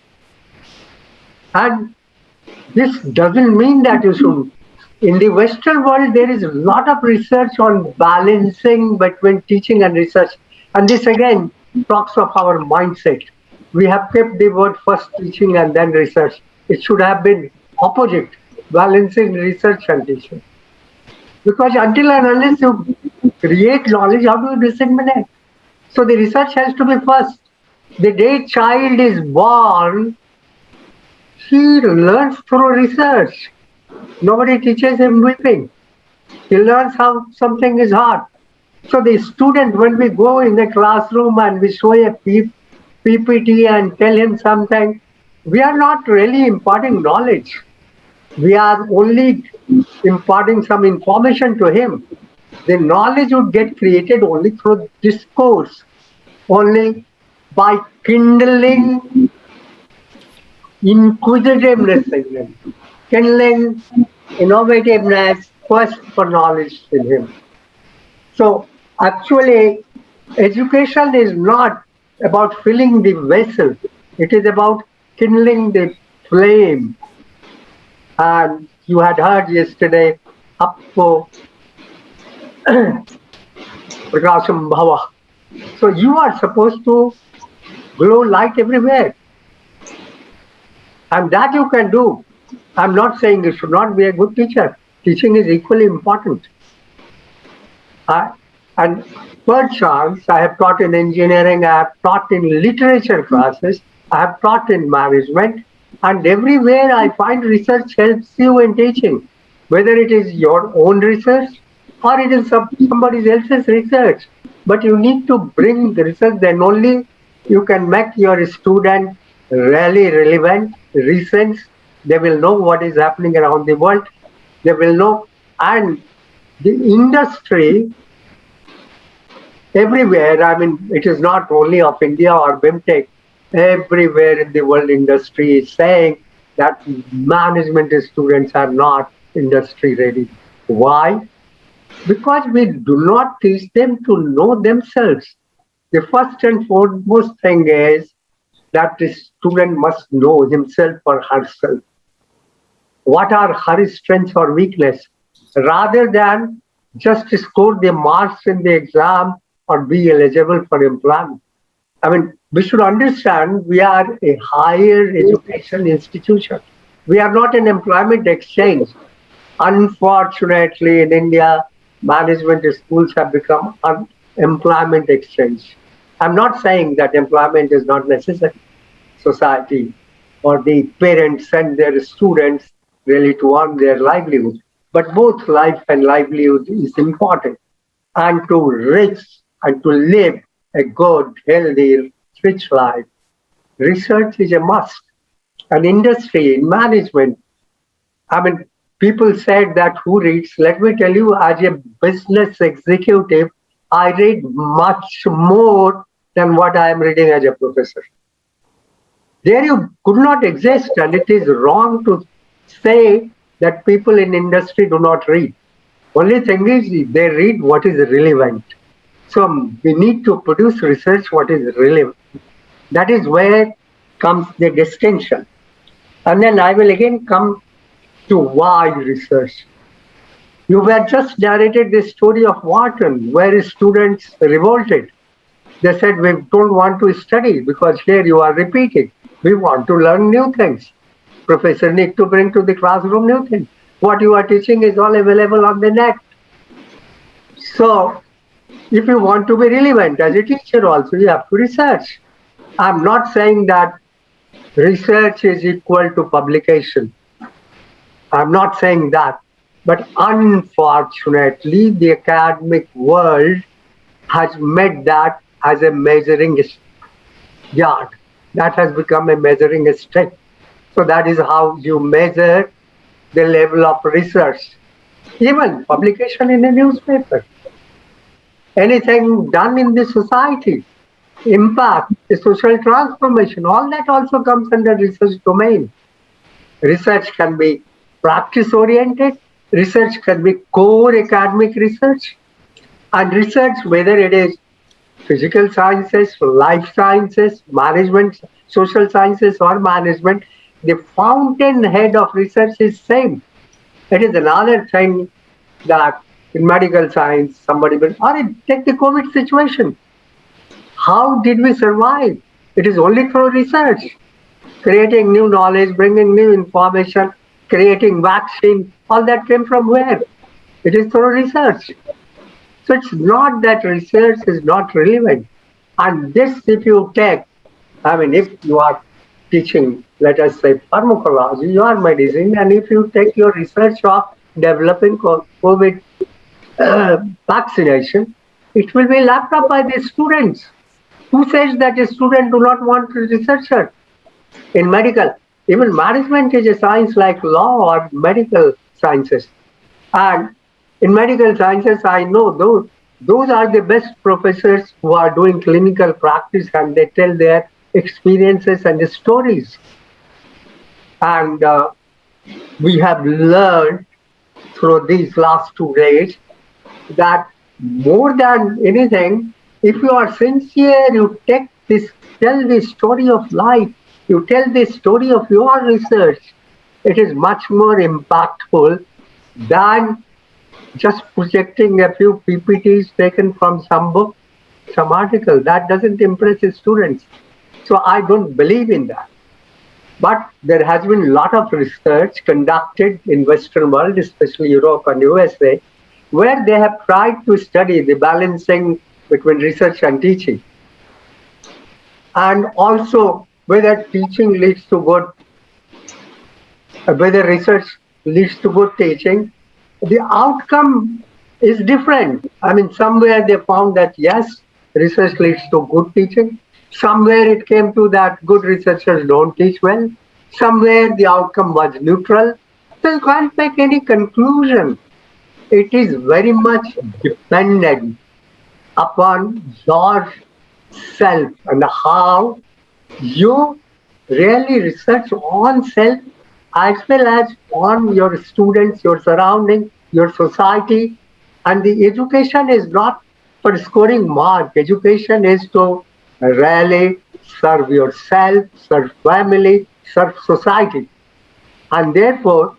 And this doesn't mean that you should. In the Western world, there is a lot of research on balancing between teaching and research. And this again talks of our mindset. We have kept the word first teaching and then research. It should have been opposite, balancing research and teaching. Because until and unless you create knowledge, how do you disseminate? So the research has to be first. The day child is born, he learns through research. Nobody teaches him weeping. He learns how something is hard. So the student, when we go in the classroom and we show a PPT and tell him something, we are not really imparting knowledge. We are only imparting some information to him. The knowledge would get created only through discourse, only by kindling inquisitiveness in him, kindling innovativeness, quest for knowledge in him. So actually, education is not about filling the vessel. It is about kindling the flame. And you had heard yesterday, Appo Prakasham Bhava. So you are supposed to glow light everywhere. And that you can do. I'm not saying you should not be a good teacher. Teaching is equally important. And perchance, I have taught in engineering, I have taught in literature classes, I have taught in management, and everywhere I find research helps you in teaching, whether it is your own research or it is somebody else's research. But you need to bring the research, then only you can make your student really relevant, recent. They will know what is happening around the world. They will know, and the industry everywhere, I mean, it is not only of India or BIMTech, everywhere in the world industry is saying that management students are not industry ready. Why? Because we do not teach them to know themselves. The first and foremost thing is that the student must know himself or herself. What are her strengths or weakness, rather than just score the marks in the exam or be eligible for employment. I mean, we should understand we are a higher education institution. We are not an employment exchange. Unfortunately, in India, management schools have become an employment exchange. I'm not saying that employment is not necessary. Society or the parents send their students really to earn their livelihood. But both life and livelihood is important. And to reach and to live a good, healthy, rich life, research is a must. An industry in management, I mean, people said that who reads? Let me tell you, as a business executive, I read much more than what I am reading as a professor. There you could not exist, and it is wrong to say that people in industry do not read. Only thing is they read what is relevant. So we need to produce research what is relevant. That is where comes the distinction. And then I will again come to why research. You were just narrated the story of Wharton, where students revolted. They said, we don't want to study because here you are repeating. We want to learn new things. Professor need to bring to the classroom new things. What you are teaching is all available on the net. So, if you want to be relevant as a teacher also, you have to research. I'm not saying that research is equal to publication. I'm not saying that. But unfortunately, the academic world has made that as a measuring yard. That has become a measuring stick. So that is how you measure the level of research. Even publication in a newspaper. Anything done in the society, impact, the social transformation, all that also comes under research domain. Research can be practice-oriented, research can be core academic research, and research, whether it is physical sciences, life sciences, management, social sciences, or management, the fountainhead of research is same. It is another thing that in medical science, somebody will, or take the COVID situation. How did we survive? It is only through research. Creating new knowledge, bringing new information, creating vaccine, all that came from where? It is through research. So it's not that research is not relevant. And this, if you take, I mean, if you are teaching, let us say, pharmacology or medicine, and if you take your research of developing COVID vaccination, it will be lapped up by the students. Who says that a student do not want a researcher? In medical, even management is a science like law or medical sciences. And in medical sciences, I know those are the best professors who are doing clinical practice and they tell their experiences and the stories. And we have learned through these last 2 days that more than anything, if you are sincere, you tell the story of life, you tell the story of your research, it is much more impactful than just projecting a few PPTs taken from some book, some article. That doesn't impress the students. So I don't believe in that. But there has been a lot of research conducted in Western world, especially Europe and USA, where they have tried to study the balancing between research and teaching. And also whether teaching leads to good, whether research leads to good teaching, the outcome is different. I mean, somewhere they found that yes, research leads to good teaching. Somewhere it came to that good researchers don't teach well. Somewhere the outcome was neutral. So you can't make any conclusion. It is very much dependent upon yourself and how you really research on self as well as on your students, your surrounding, your society. And the education is not for scoring mark. Education is to really serve yourself, serve family, serve society. And therefore,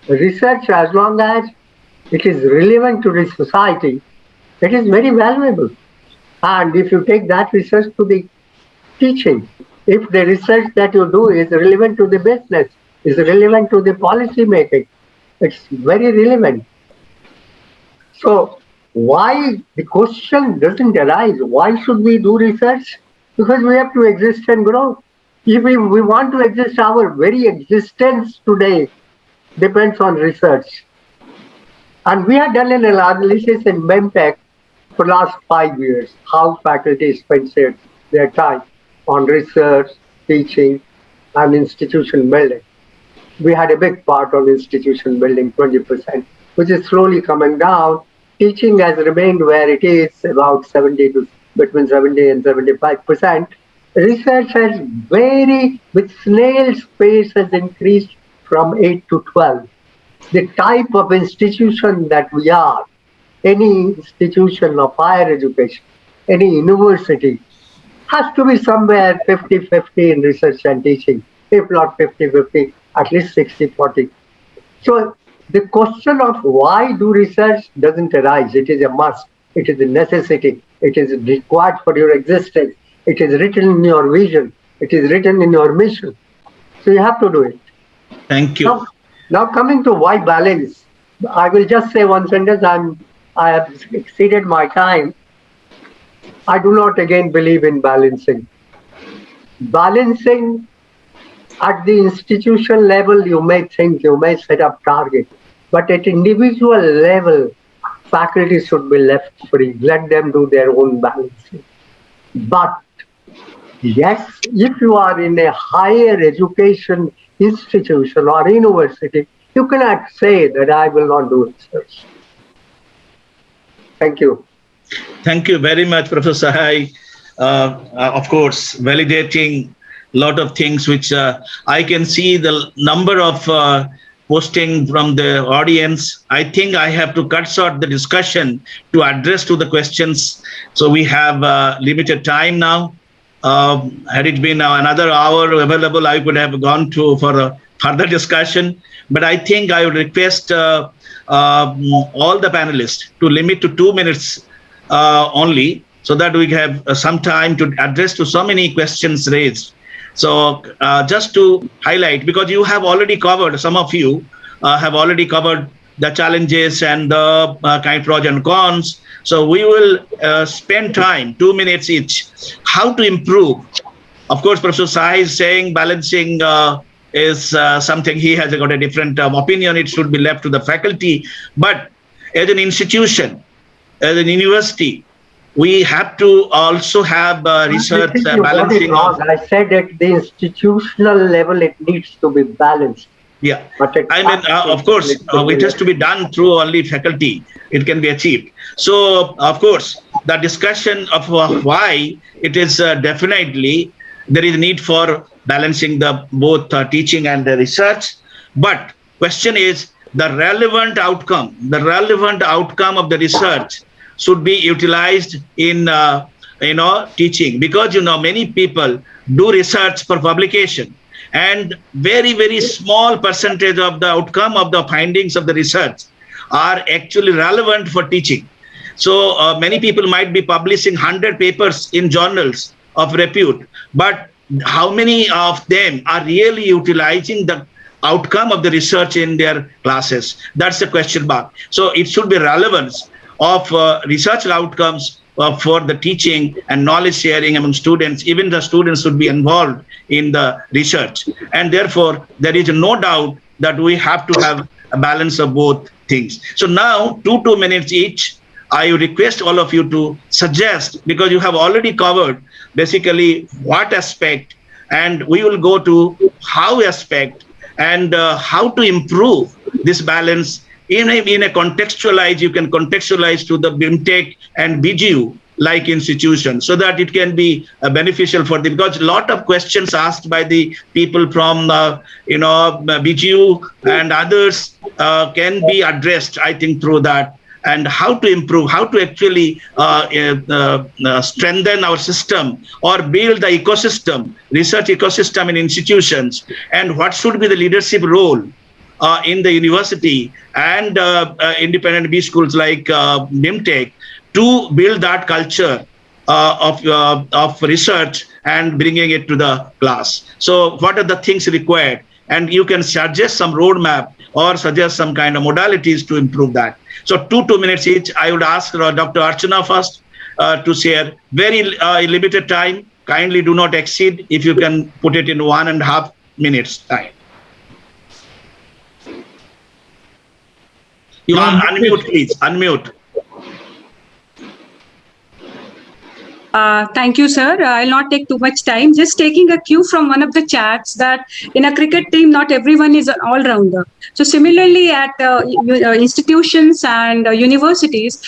research, as long as it is relevant to the society, it is very valuable. And if you take that research to the teaching, if the research that you do is relevant to the business, is relevant to the policy making, it's very relevant. So why the question doesn't arise, why should we do research? Because we have to exist and grow. If we want to exist, our very existence today depends on research. And we have done an analysis in MEMTech for the last 5 years, how faculty spends their time on research, teaching, and institution building. We had a big part on institution building, 20%, which is slowly coming down. Teaching has remained where it is, about between 70 and 75%. Research has with snail's pace has increased from 8 to 12. The type of institution that we are, any institution of higher education, any university, has to be somewhere 50-50 in research and teaching. If not 50-50, at least 60-40. So the question of why do research doesn't arise. It is a must. It is a necessity. It is required for your existence. It is written in your vision. It is written in your mission. So you have to do it. Thank you. Now coming to why balance, I will just say one sentence. I have exceeded my time. I do not again believe in balancing. Balancing at the institution level, you may think, you may set up targets, but at individual level, faculty should be left free. Let them do their own balancing. But yes, if you are in a higher education institution or university, you cannot say that I will not do research. Thank you. Thank you very much, Professor Sahai. Of course, validating a lot of things which I can see the number of posting from the audience. I think I have to cut short the discussion to address to the questions. So we have limited time now. Had it been another hour available, I would have gone to for a further discussion. But I think I would request all the panelists to limit to 2 minutes only, so that we have some time to address to so many questions raised. So just to highlight, because you have already covered, some of you have already covered the challenges and the kind of pros and cons. So we will spend time, 2 minutes each, how to improve. Of course, Professor Sahai is saying balancing is something he has got a different opinion. It should be left to the faculty. But as an institution, as an university, we have to also have research I think you got it balancing wrong. I said at the institutional level, it needs to be balanced. Yeah, But it I mean, of course, it has to be done through only faculty. It can be achieved. So, of course, the discussion of why it is definitely there is a need for balancing the both teaching and the research. But question is the relevant outcome. The relevant outcome of the research should be utilized in teaching, because many people do research for publication, and very small percentage of the outcome of the findings of the research are actually relevant for teaching. So many people might be publishing 100 papers in journals of repute, but how many of them are really utilizing the outcome of the research in their classes? That's the question mark. So it should be relevance of research outcomes for the teaching and knowledge sharing among students. Even the students should be involved in the research. And therefore, there is no doubt that we have to have a balance of both things. So now, 2 minutes each, I request all of you to suggest, because you have already covered basically what aspect, and we will go to how aspect and how to improve this balance in a contextualize. You can contextualize to the BIMTech and BGU like institution, so that it can be beneficial for them, because a lot of questions asked by the people from BGU and others can be addressed, I think, through that, and how to improve, how to actually strengthen our system or build the ecosystem, research ecosystem in institutions, and what should be the leadership role in the university and independent B schools like BIMTech to build that culture of research and bringing it to the class. So what are the things required? And you can suggest some roadmap or suggest some kind of modalities to improve that. So 2 minutes each. I would ask Dr. Archana first to share. Very limited time. Kindly do not exceed. If you can put it in 1.5 minutes time. You unmute, please. Unmute. Thank you, sir. I'll not take too much time. Just taking a cue from one of the chats that in a cricket team, not everyone is an all-rounder. So similarly, at institutions and universities,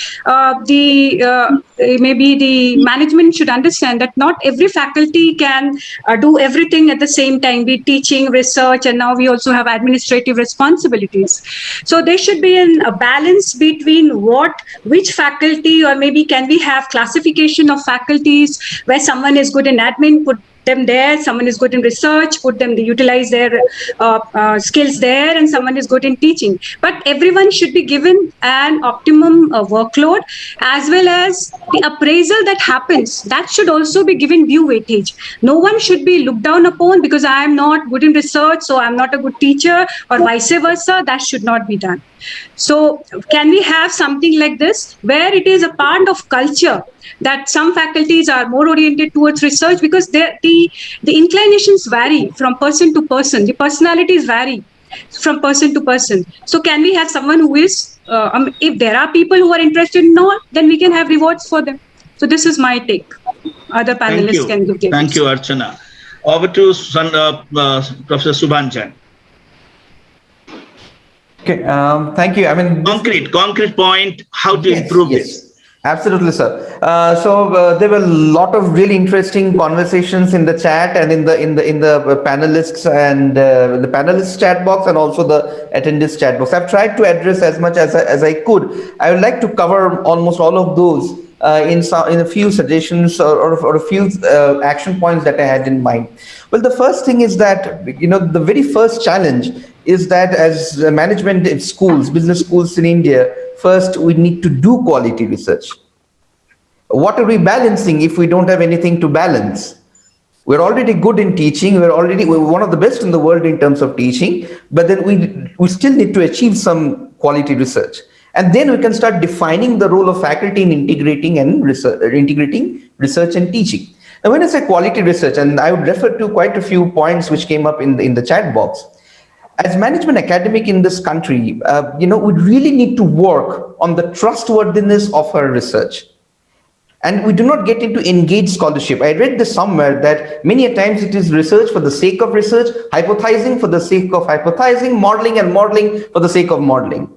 maybe the management should understand that not every faculty can do everything at the same time, be teaching, research, and now we also have administrative responsibilities. So there should be a balance between which faculty, or maybe can we have classification of faculties where someone is good in admin, put them there, someone is good in research, utilize their skills there, and someone is good in teaching. But everyone should be given an optimum workload, as well as the appraisal that happens, that should also be given due weightage. No one should be looked down upon because I am not good in research, so I'm not a good teacher, or vice versa. That should not be done. So can we have something like this, where it is a part of culture that some faculties are more oriented towards research, because the inclinations vary from person to person, the personalities vary from person to person. So can we have someone who is, if there are people who are interested in all, then we can have rewards for them. So this is my take. Other panelists can give their Thank you, Archana. Over to Professor Subhanchan. Okay, thank you. I mean, concrete point, how to improve this. Absolutely, sir. So there were a lot of really interesting conversations in the chat and in the panelists and the panelists chat box, and also the attendees chat box. I've tried to address as much as I could. I would like to cover almost all of those in a few suggestions or a few action points that I had in mind. Well, the first thing is that the very first challenge is that as management in schools, business schools in India, first we need to do quality research. What are we balancing if we don't have anything to balance? We're already good in teaching. We're one of the best in the world in terms of teaching, but then we still need to achieve some quality research. And then we can start defining the role of faculty in integrating research and teaching. Now, when I say quality research, and I would refer to quite a few points which came up in the chat box, as management academic in this country, we really need to work on the trustworthiness of our research. And we do not get into engaged scholarship. I read this somewhere that many a times it is research for the sake of research, hypothesizing for the sake of hypothesizing, modeling for the sake of modeling.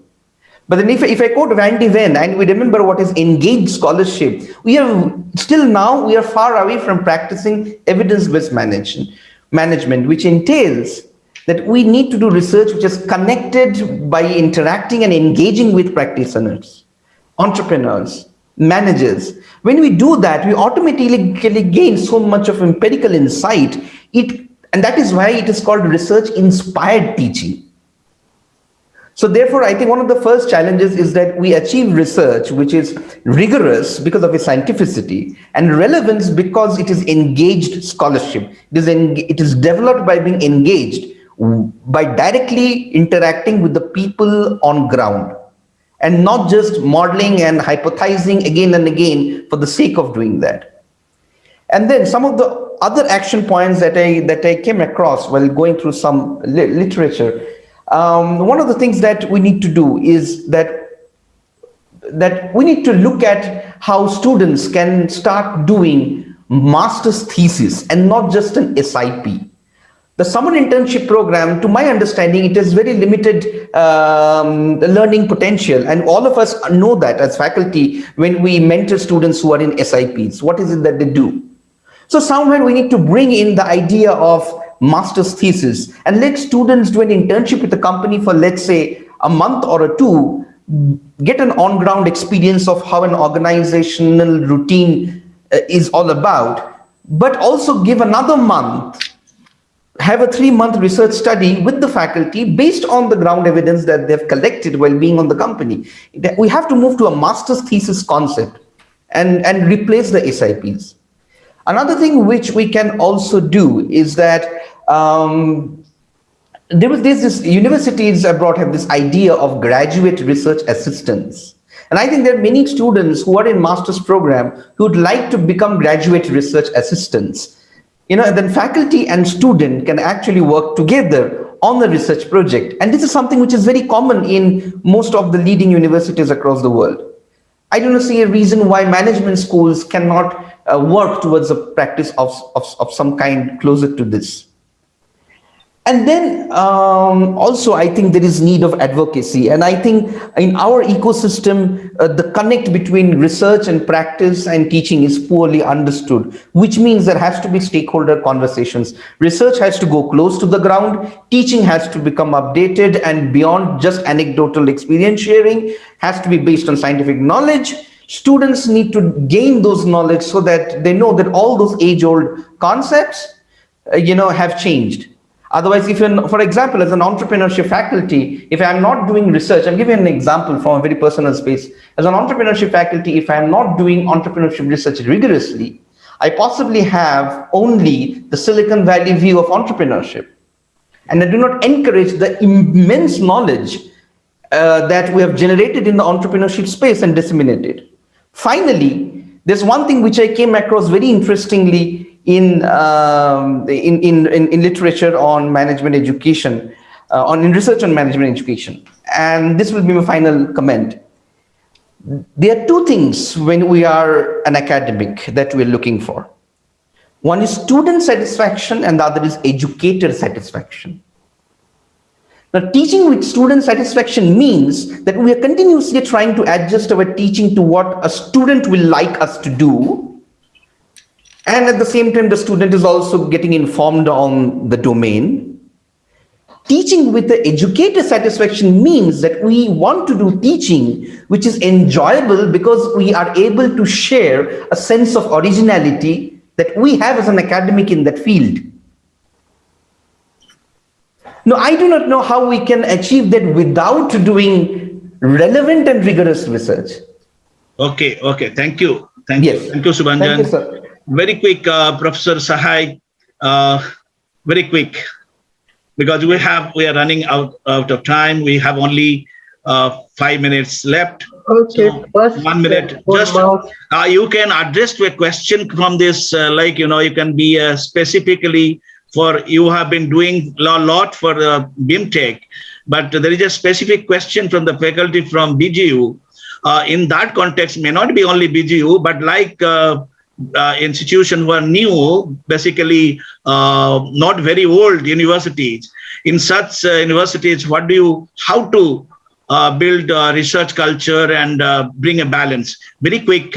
But then if I quote Van de Ven and we remember what is engaged scholarship, we are far away from practicing evidence-based management, which entails that we need to do research which is connected by interacting and engaging with practitioners, entrepreneurs, managers. When we do that, we automatically gain so much of empirical insight. And that is why it is called research-inspired teaching. So therefore, I think one of the first challenges is that we achieve research which is rigorous because of its scientificity and relevance because it is engaged scholarship. It is developed by being engaged, by directly interacting with the people on ground and not just modeling and hypothesizing again and again for the sake of doing that. And then some of the other action points that I came across while going through some literature. One of the things that we need to do is that we need to look at how students can start doing master's thesis and not just an SIP. The summer internship program, to my understanding, it has very limited learning potential. And all of us know that as faculty when we mentor students who are in SIPs. What is it that they do? So somewhere we need to bring in the idea of master's thesis and let students do an internship with the company for, let's say, a month or two, get an on-ground experience of how an organizational routine is all about, but also give another month, have a 3-month research study with the faculty based on the ground evidence that they've collected while being on the company. We have to move to a master's thesis concept and replace the SIPs. Another thing which we can also do is that there's this universities abroad have this idea of graduate research assistants. And I think there are many students who are in master's program who would like to become graduate research assistants. Then faculty and student can actually work together on the research project. And this is something which is very common in most of the leading universities across the world. I don't see a reason why management schools cannot work towards a practice of some kind closer to this. And then also, I think there is need of advocacy. And I think in our ecosystem, the connect between research and practice and teaching is poorly understood, which means there has to be stakeholder conversations. Research has to go close to the ground. Teaching has to become updated and beyond just anecdotal experience sharing, has to be based on scientific knowledge. Students need to gain those knowledge so that they know that all those age-old concepts, have changed. Otherwise, for example, as an entrepreneurship faculty, if I'm not doing research, I'm giving an example from a very personal space. As an entrepreneurship faculty, if I'm not doing entrepreneurship research rigorously, I possibly have only the Silicon Valley view of entrepreneurship. And I do not encourage the immense knowledge that we have generated in the entrepreneurship space and disseminated. Finally, there's one thing which I came across very interestingly in literature on management education, in research on management education. And this will be my final comment. There are two things when we are an academic that we're looking for. One is student satisfaction and the other is educator satisfaction. Now, teaching with student satisfaction means that we are continuously trying to adjust our teaching to what a student will like us to do. And at the same time, the student is also getting informed on the domain. Teaching with the educator satisfaction means that we want to do teaching which is enjoyable because we are able to share a sense of originality that we have as an academic in that field. Now, I do not know how we can achieve that without doing relevant and rigorous research. Okay. Thank you. Thank Yes. you. Thank you, Subhanjan. Thank you, sir. Very quick, Professor Sahai, very quick, because we are running out of time. We have only 5 minutes left. Okay, So, first 1 minute. Just you can address to a question from this, you can be specifically for you have been doing a lot for BIMTech, but there is a specific question from the faculty from BGU. In that context, may not be only BGU, but like institutions who are new, basically not very old universities. In such universities, how to build research culture and bring a balance? Very quick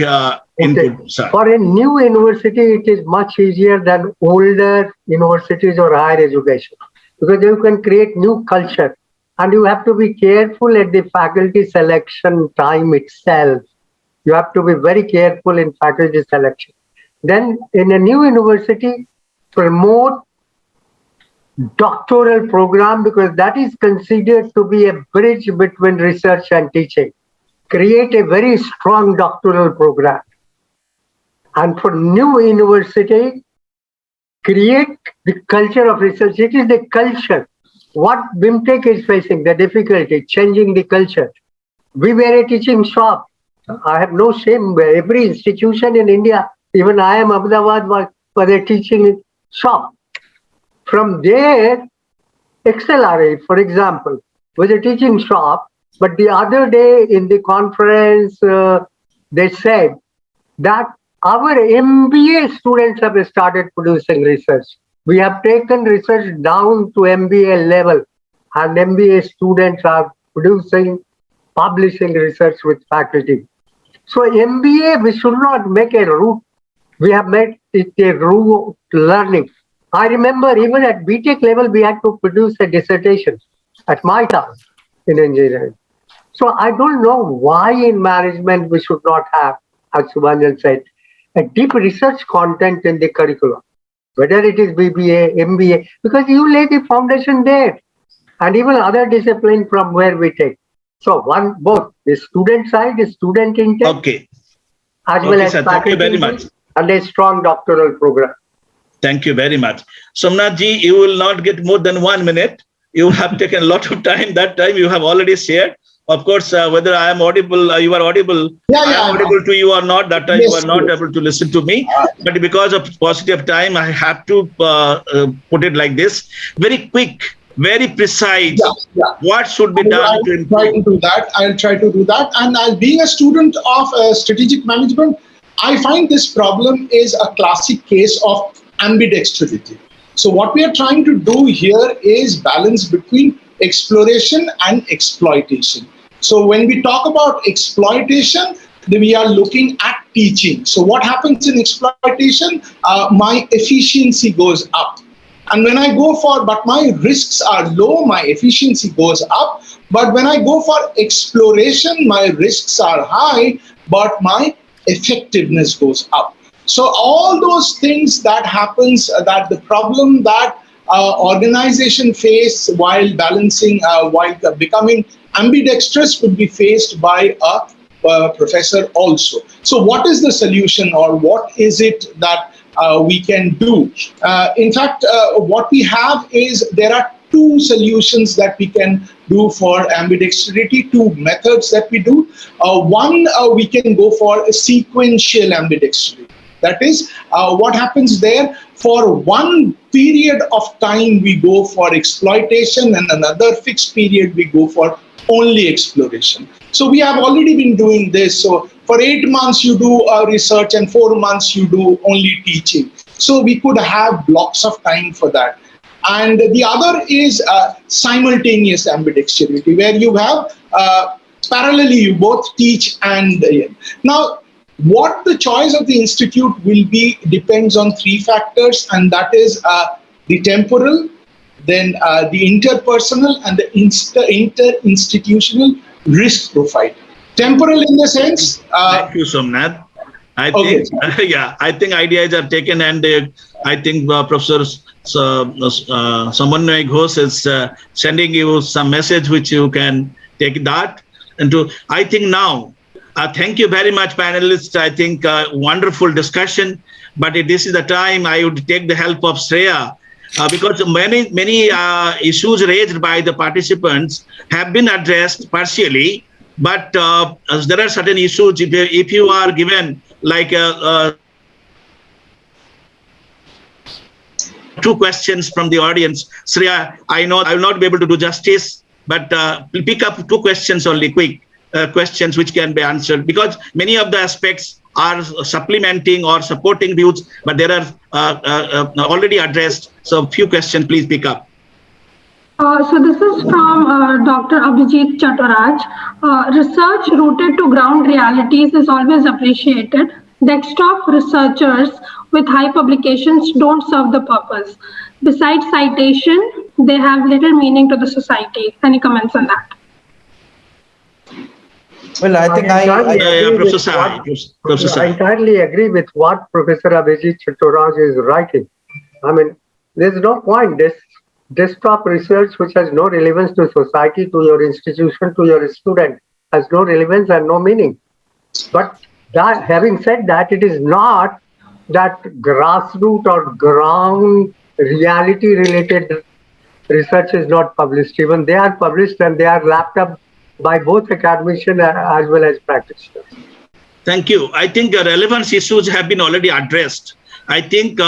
input, sir. For a new university, it is much easier than older universities or higher education, because you can create new culture, and you have to be careful at the faculty selection time itself. You have to be very careful in faculty selection. Then in a new university, promote doctoral program, because that is considered to be a bridge between research and teaching. Create a very strong doctoral program. And for new university, create the culture of research. It is the culture. What BIMTech is facing, the difficulty, changing the culture. We were a teaching shop. I have no shame. Every institution in India, even I am Ahmedabad, was a teaching shop. From there, XLRA, for example, was a teaching shop. But the other day in the conference, they said that our MBA students have started producing research. We have taken research down to MBA level, and MBA students are publishing research with faculty. So MBA, we should not make a route. We have made it a route learning. I remember even at BTech level, we had to produce a dissertation at my time in engineering. So I don't know why in management we should not have, as Subhanjan said, a deep research content in the curriculum, whether it is BBA, MBA, because you lay the foundation there, and even other discipline from where we take. So both the student side, the student intake, Okay. as well as Sir, thank you very much. and a strong doctoral program. Thank you very much. Somnath ji, you will not get more than 1 minute. You have taken a lot of time. That time you have already shared. Of course, whether I am audible, you are audible, I am audible to you or not, that time you are not able to listen to me. But because of paucity of time, I have to put it like this. Very quick, very precise. What should be done I'll try to do that. I'll try to do that. And being a student of strategic management, I find this problem is a classic case of ambidextrosity. So what we are trying to do here is balance between exploration and exploitation. So when we talk about exploitation, then we are looking at teaching. So what happens in exploitation? My efficiency goes up. And when I go for, but my risks are low, my efficiency goes up. But when I go for exploration, my risks are high, but my effectiveness goes up. So all those things that happens, that the problem that organization face while balancing, while becoming ambidextrous could be faced by a professor also. So what is the solution, or what is it that we can do? In fact, what we have is there are two solutions that we can do for ambidextrity, two methods that we do. One, we can go for a sequential ambidextrity. That is, what happens there, for one period of time we go for exploitation, and another fixed period we go for only exploration. So we have already been doing this. So for 8 months you do research, and 4 months you do only teaching. So we could have blocks of time for that. And the other is simultaneous ambidextrity, where you have parallelly you both teach and now. What the choice of the institute will be depends on three factors, and that is the temporal, then the interpersonal, and the inter-institutional risk profile. Temporal in the sense. Thank you, Somnath. I think, I think ideas are taken, and I think Professor Samanway Ghosh is sending you some message which you can take that into. I think now. Thank you very much, panelists. I think wonderful discussion. But this is the time I would take the help of Shreya, because many issues raised by the participants have been addressed partially. But there are certain issues. If you are given like two questions from the audience. Sriya, I know I will not be able to do justice, but pick up two questions only, quick questions which can be answered, because many of the aspects are supplementing or supporting views, but there are already addressed. So few questions, please pick up. So this is from Dr. Abhijit Chaturaj. Research rooted to ground realities is always appreciated. Desktop researchers with high publications don't serve the purpose. Besides citation, they have little meaning to the society. Any comments on that? Well, I think I entirely agree with what Professor Abhijit Chaturaj is writing. I mean, there's no point. This desktop research which has no relevance to society, to your institution, to your student, has no relevance and no meaning. But that, having said that, it is not that grassroots or ground reality related research is not published. Even they are published and they are lapped up by both academicians as well as practitioners. Thank you. I think the relevance issues have been already addressed. I think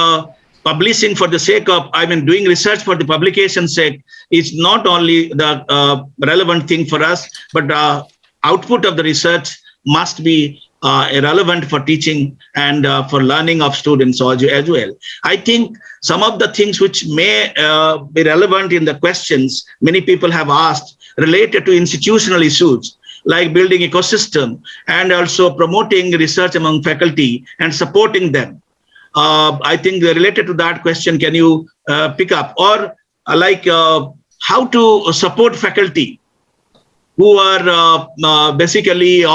publishing for the sake of, doing research for the publication's sake is not only the relevant thing for us, but output of the research must be relevant for teaching and for learning of students as well. I think some of the things which may be relevant in the questions many people have asked related to institutional issues like building ecosystem and also promoting research among faculty and supporting them. I think related to that question, can you pick up? Or how to support faculty who are basically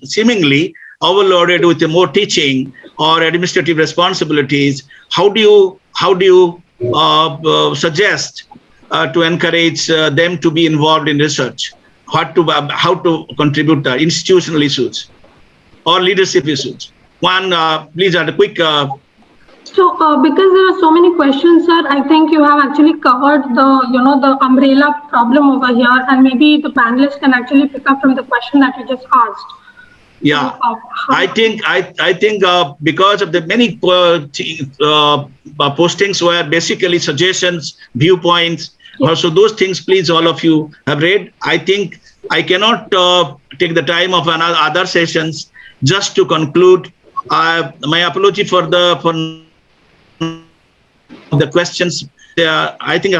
seemingly overloaded with more teaching or administrative responsibilities? How do you suggest to encourage them to be involved in research? How to contribute to institutional issues or leadership issues? One, please add a quick. So, because there are so many questions, sir, I think you have actually covered the umbrella problem over here, and maybe the panelists can actually pick up from the question that you just asked. Yeah, I think because of the many postings were basically suggestions, viewpoints. Also, those things, please, all of you have read. I think I cannot take the time of other sessions just to conclude. My apology for the questions. I think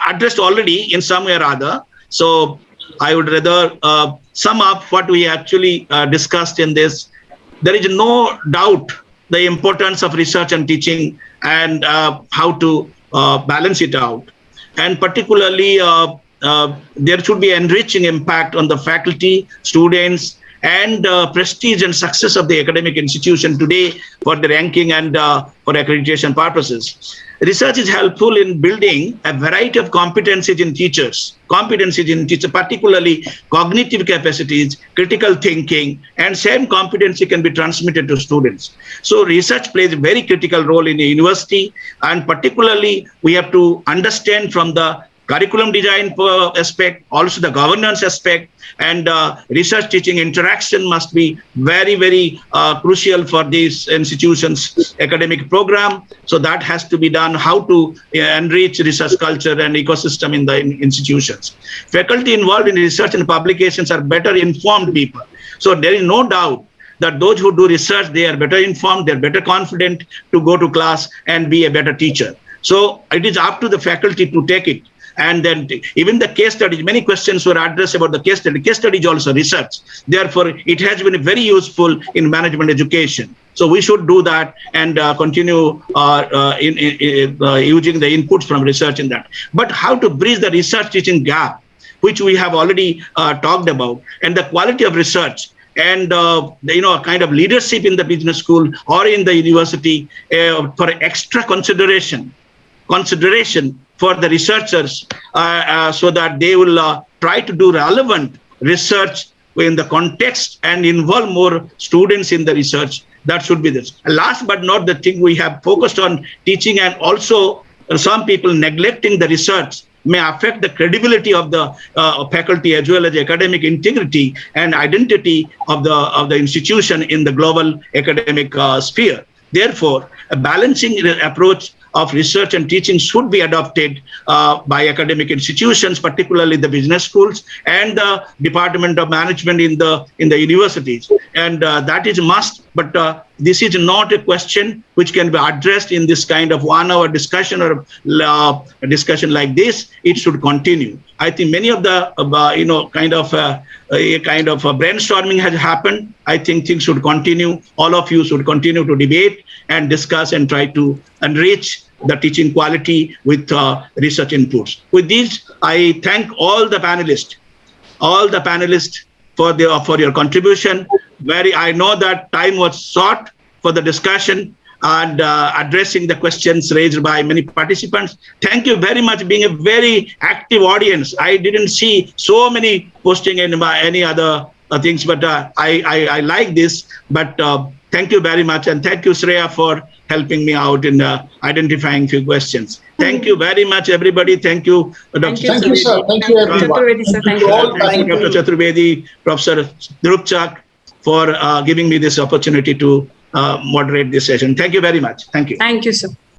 addressed already in some way or other. So I would rather sum up what we actually discussed in this. There is no doubt the importance of research and teaching and how to balance it out. And particularly, there should be enriching impact on the faculty, students, and prestige and success of the academic institution today for the ranking and for accreditation purposes. Research is helpful in building a variety of competencies in teachers, particularly cognitive capacities, critical thinking, and same competency can be transmitted to students. So research plays a very critical role in a university, and particularly we have to understand from the curriculum design aspect, also the governance aspect, and research teaching interaction must be very, very crucial for these institutions' academic program. So that has to be done, how to enrich research culture and ecosystem in the institutions. Faculty involved in research and publications are better informed people. So there is no doubt that those who do research, they are better informed, they're better confident to go to class and be a better teacher. So it is up to the faculty to take it. And then even the case studies, many questions were addressed about the case study. Case study is also research. Therefore, it has been very useful in management education. So we should do that and continue using the inputs from research in that. But how to bridge the research teaching gap, which we have already talked about, and the quality of research and kind of leadership in the business school or in the university for extra consideration for the researchers so that they will try to do relevant research in the context and involve more students in the research. That should be this. Last but not the thing, we have focused on teaching, and also some people neglecting the research may affect the credibility of the faculty as well as academic integrity and identity of the institution in the global academic sphere. Therefore, a balancing approach of research and teaching should be adopted by academic institutions, particularly the business schools and the Department of Management in the universities. And that is a must. But this is not a question which can be addressed in this kind of 1 hour discussion or a discussion like this. It should continue. I think many of the kind of brainstorming has happened. I think things should continue. All of you should continue to debate and discuss and try to enrich the teaching quality with research inputs. With these, I thank all the panelists for your contribution. I know that time was short for the discussion and addressing the questions raised by many participants. Thank you very much, being a very active audience. I didn't see so many posting in any other things, but I like this. But thank you very much, and thank you, Shreya, for helping me out in identifying few questions. Thank you very much, everybody. Thank you, Dr. Thank you, sir. Thank you, everyone. Thank you all. Thank you, Dr. Chaturvedi, Professor Dhrupchak, for giving me this opportunity to moderate this session. Thank you very much. Thank you. Thank you, sir.